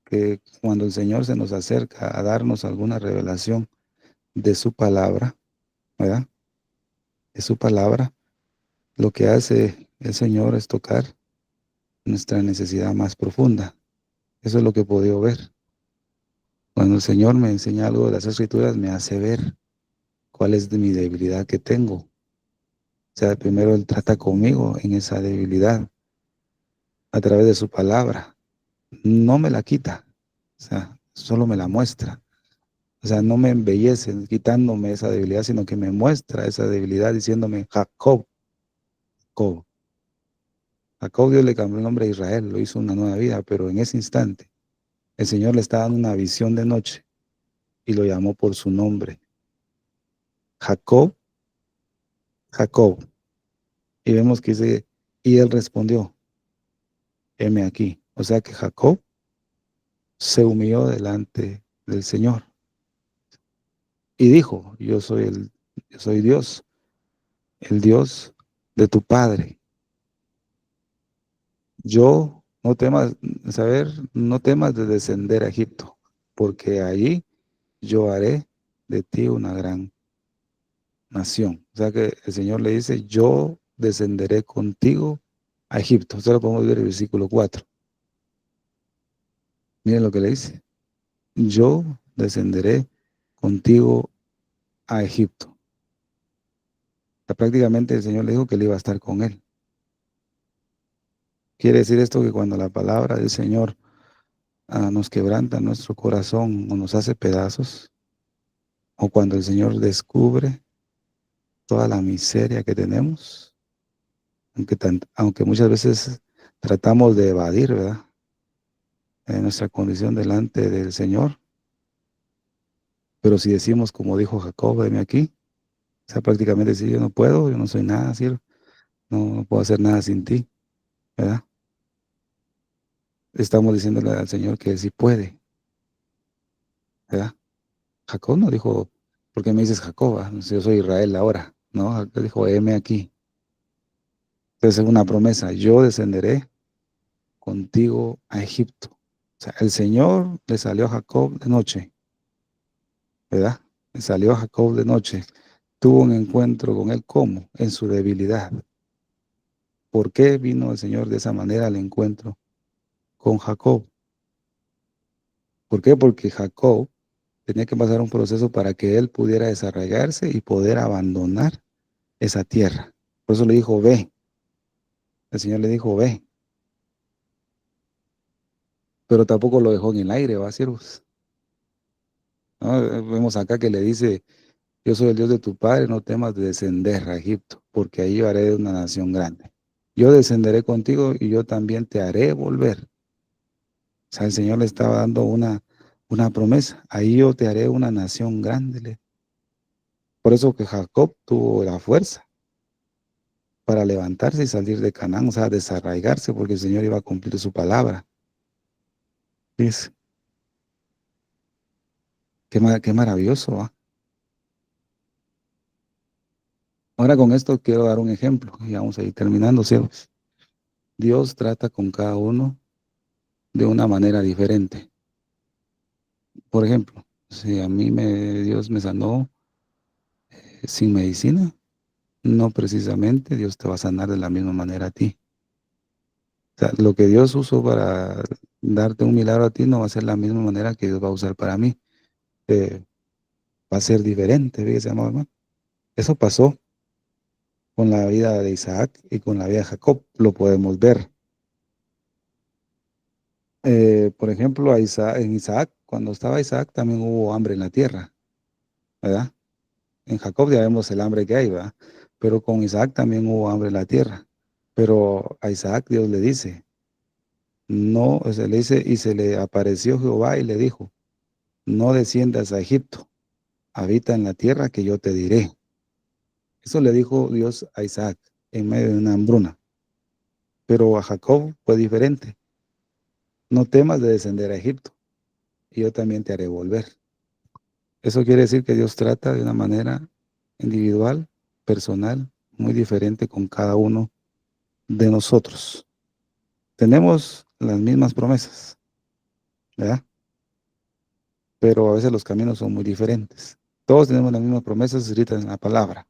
que cuando el Señor se nos acerca a darnos alguna revelación de su palabra, ¿verdad? De su palabra, lo que hace el Señor es tocar nuestra necesidad más profunda. Eso es lo que he podido ver. Cuando el Señor me enseña algo de las Escrituras, me hace ver cuál es de mi debilidad que tengo. O sea, primero Él trata conmigo en esa debilidad a través de su palabra. No me la quita, o sea, solo me la muestra. O sea, no me embellece quitándome esa debilidad, sino que me muestra esa debilidad diciéndome, Jacob, Jacob. Jacob, Dios le cambió el nombre a Israel, lo hizo una nueva vida, pero en ese instante el Señor le está dando una visión de noche y lo llamó por su nombre. Jacob, Jacob. Y vemos que dice, y él respondió, heme aquí. O sea que Jacob se humilló delante del Señor y dijo, yo soy Dios, el Dios de tu padre. Yo no temas, no temas de descender a Egipto, porque allí yo haré de ti una gran nación. O sea que el Señor le dice, yo descenderé contigo a Egipto. Esto lo podemos ver en el versículo 4. Miren lo que le dice. Yo descenderé contigo a Egipto. O sea, prácticamente el Señor le dijo que él iba a estar con él. Quiere decir esto que cuando la palabra del Señor nos quebranta nuestro corazón o nos hace pedazos, o cuando el Señor descubre toda la miseria que tenemos, aunque muchas veces tratamos de evadir, ¿verdad? Nuestra condición delante del Señor, pero si decimos como dijo Jacob, venme aquí, o sea, prácticamente decir, yo no puedo, yo no soy nada, ¿sí? No puedo hacer nada sin ti, ¿verdad? Estamos diciéndole al Señor que Él sí puede, ¿verdad? Jacob no dijo, ¿por qué me dices Jacob? Si yo soy Israel ahora, ¿no? Jacob dijo, heme aquí. Entonces es una promesa, yo descenderé contigo a Egipto. O sea, el Señor le salió a Jacob de noche, ¿verdad? Le salió a Jacob de noche. Tuvo un encuentro con él, ¿cómo? En su debilidad. ¿Por qué vino el Señor de esa manera al encuentro con Jacob? ¿Por qué? Porque Jacob tenía que pasar un proceso para que él pudiera desarraigarse y poder abandonar esa tierra. Por eso le dijo, ve. El Señor le dijo, ve. Pero tampoco lo dejó en el aire, ¿va, siervos? ¿No? Vemos acá que le dice, yo soy el Dios de tu padre, no temas de descender a Egipto, porque ahí yo haré una nación grande. Yo descenderé contigo y yo también te haré volver. O sea, el Señor le estaba dando una promesa. Ahí yo te haré una nación grande. Por eso que Jacob tuvo la fuerza para levantarse y salir de Canaán, o sea, desarraigarse, porque el Señor iba a cumplir su palabra. ¿Ves? Qué maravilloso, ¿va? Ahora con esto quiero dar un ejemplo y vamos a ir terminando, cielos. Dios trata con cada uno de una manera diferente. Por ejemplo, si a mí Dios me sanó sin medicina, no precisamente Dios te va a sanar de la misma manera a ti. O sea, lo que Dios usó para darte un milagro a ti no va a ser la misma manera que Dios va a usar para mí. Va a ser diferente, fíjese, amado hermano. Eso pasó con la vida de Isaac y con la vida de Jacob. Lo podemos ver. Por ejemplo, en Isaac, cuando estaba Isaac, también hubo hambre en la tierra, ¿verdad? En Jacob ya vemos el hambre que hay, ¿verdad? Pero con Isaac también hubo hambre en la tierra. Pero a Isaac Dios le dice, no, o sea, le dice, y se le apareció Jehová y le dijo, no desciendas a Egipto, habita en la tierra que yo te diré. Eso le dijo Dios a Isaac en medio de una hambruna. Pero a Jacob fue diferente. No temas de descender a Egipto, y yo también te haré volver. Eso quiere decir que Dios trata de una manera individual, personal, muy diferente con cada uno de nosotros. Tenemos las mismas promesas, ¿verdad? Pero a veces los caminos son muy diferentes. Todos tenemos las mismas promesas escritas en la palabra.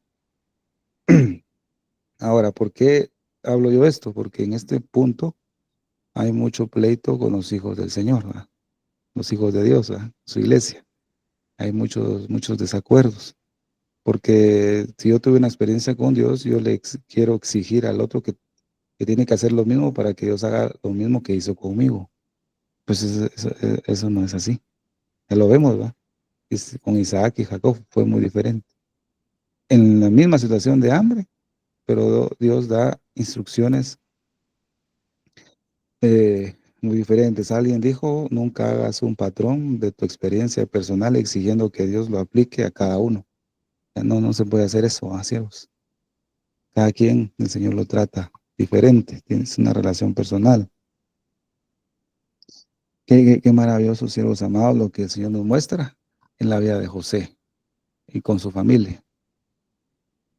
Ahora, ¿por qué hablo yo esto? Porque en este punto hay mucho pleito con los hijos del Señor, ¿verdad? Los hijos de Dios, ¿verdad? Su iglesia. Hay muchos desacuerdos. Porque si yo tuve una experiencia con Dios, yo quiero exigir al otro que tiene que hacer lo mismo para que Dios haga lo mismo que hizo conmigo. Pues eso no es así. Ya lo vemos, ¿verdad? Con Isaac y Jacob fue muy diferente. En la misma situación de hambre, pero Dios da instrucciones muy diferentes. Alguien dijo, nunca hagas un patrón de tu experiencia personal exigiendo que Dios lo aplique a cada uno. Ya no se puede hacer eso, ¿ah, siervos? Cada quien, el Señor lo trata diferente, tienes una relación personal. Qué maravilloso, siervos amados, lo que el Señor nos muestra en la vida de José y con su familia.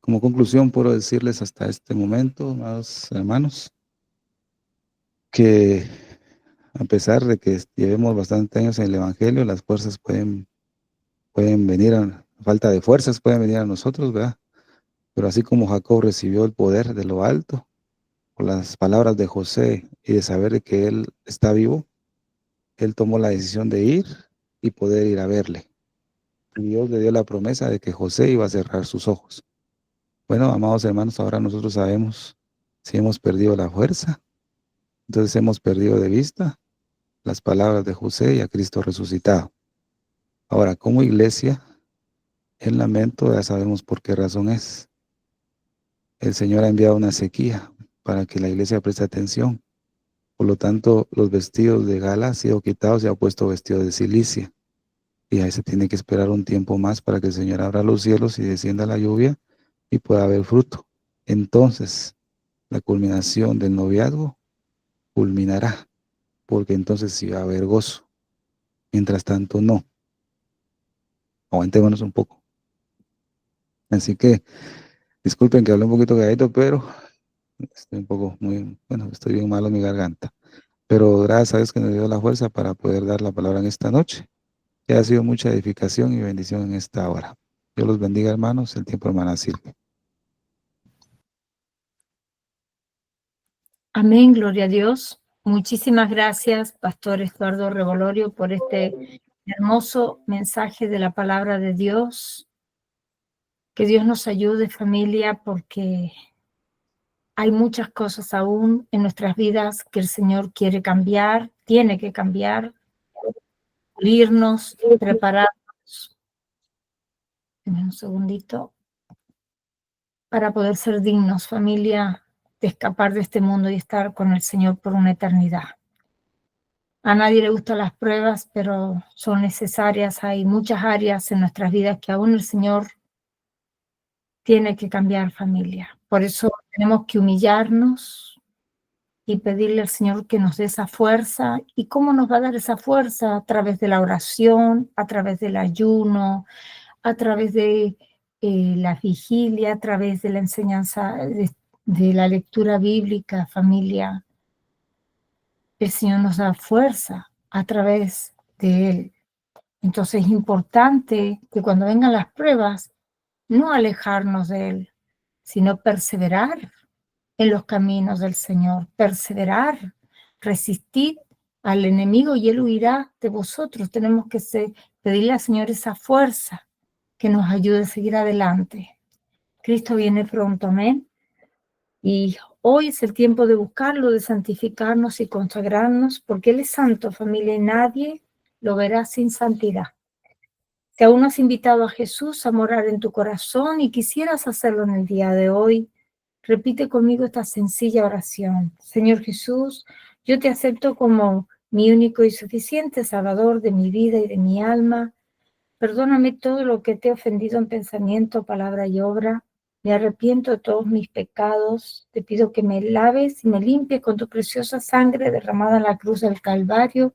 Como conclusión, puedo decirles hasta este momento, amados hermanos, que a pesar de que llevemos bastantes años en el Evangelio, las fuerzas pueden venir, falta de fuerzas pueden venir a nosotros, ¿verdad? Pero así como Jacob recibió el poder de lo alto, por las palabras de José y de saber de que él está vivo, él tomó la decisión de ir y poder ir a verle. Y Dios le dio la promesa de que José iba a cerrar sus ojos. Bueno, amados hermanos, ahora nosotros sabemos si hemos perdido la fuerza, entonces hemos perdido de vista las palabras de José y a Cristo resucitado. Ahora, como iglesia, el lamento ya sabemos por qué razón es. El Señor ha enviado una sequía para que la iglesia preste atención. Por lo tanto, los vestidos de gala han sido quitados y ha puesto vestidos de silicia. Y ahí se tiene que esperar un tiempo más para que el Señor abra los cielos y descienda la lluvia y pueda haber fruto. Entonces, la culminación del noviazgo culminará, porque entonces sí va a haber gozo. Mientras tanto, no. Aguantémonos un poco. Así que, disculpen que hablé un poquito calladito, pero estoy un poco bueno, estoy bien malo en mi garganta. pero gracias a Dios que nos dio la fuerza para poder dar la palabra en esta noche. Que ha sido mucha edificación y bendición en esta hora. Dios los bendiga, hermanos. El tiempo, hermana Silvia. Amén, gloria a Dios. Muchísimas gracias, Pastor Estuardo Revolorio, por este hermoso mensaje de la palabra de Dios. Que Dios nos ayude, familia, porque hay muchas cosas aún en nuestras vidas que el Señor quiere cambiar, tiene que cambiar, pulirnos, prepararnos. Dame un segundito. Para poder ser dignos, familia, de escapar de este mundo y estar con el Señor por una eternidad. A nadie le gustan las pruebas, pero son necesarias. Hay muchas áreas en nuestras vidas que aún el Señor tiene que cambiar, familia. Por eso tenemos que humillarnos y pedirle al Señor que nos dé esa fuerza. ¿Y cómo nos va a dar esa fuerza? A través de la oración, a través del ayuno, a través de la vigilia, a través de la enseñanza, de la lectura bíblica, familia. El Señor nos da fuerza a través de Él. Entonces es importante que cuando vengan las pruebas, no alejarnos de Él, sino perseverar en los caminos del Señor, perseverar, resistir al enemigo y Él huirá de vosotros. Tenemos que pedirle al Señor esa fuerza que nos ayude a seguir adelante. Cristo viene pronto, amén. Y hoy es el tiempo de buscarlo, de santificarnos y consagrarnos, porque Él es santo, familia, y nadie lo verá sin santidad. Si aún no has invitado a Jesús a morar en tu corazón y quisieras hacerlo en el día de hoy, repite conmigo esta sencilla oración. Señor Jesús, yo te acepto como mi único y suficiente Salvador de mi vida y de mi alma. Perdóname todo lo que te he ofendido en pensamiento, palabra y obra. Me arrepiento de todos mis pecados. Te pido que me laves y me limpies con tu preciosa sangre derramada en la cruz del Calvario.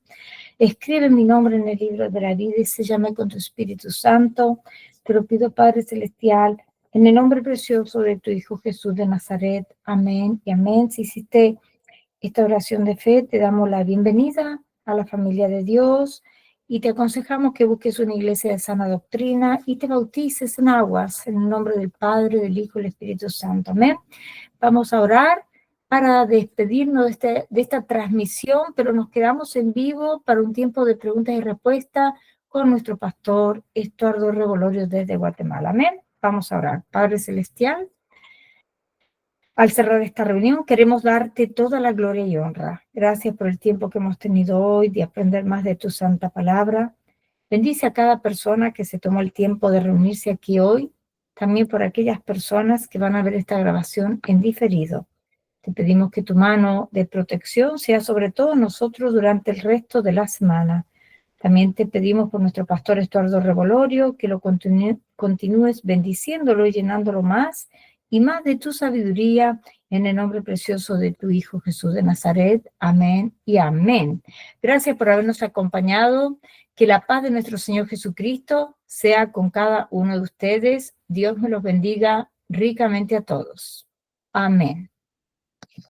Escribe mi nombre en el libro de la vida y séllame con tu Espíritu Santo. Te lo pido, Padre Celestial, en el nombre precioso de tu Hijo Jesús de Nazaret. Amén y amén. Si hiciste esta oración de fe, te damos la bienvenida a la familia de Dios y te aconsejamos que busques una iglesia de sana doctrina y te bautices en aguas en el nombre del Padre, del Hijo y del Espíritu Santo. Amén. Vamos a orar para despedirnos de esta transmisión, pero nos quedamos en vivo para un tiempo de preguntas y respuestas con nuestro pastor Estuardo Revolorio desde Guatemala. Amén. Vamos a orar. Padre Celestial, al cerrar esta reunión queremos darte toda la gloria y honra. Gracias por el tiempo que hemos tenido hoy de aprender más de tu santa palabra. Bendice a cada persona que se tomó el tiempo de reunirse aquí hoy, también por aquellas personas que van a ver esta grabación en diferido. Te pedimos que tu mano de protección sea sobre todos nosotros durante el resto de la semana. También te pedimos por nuestro pastor Estuardo Revolorio que lo continúes bendiciéndolo y llenándolo más y más de tu sabiduría en el nombre precioso de tu Hijo Jesús de Nazaret. Amén y amén. Gracias por habernos acompañado. Que la paz de nuestro Señor Jesucristo sea con cada uno de ustedes. Dios me los bendiga ricamente a todos. Amén.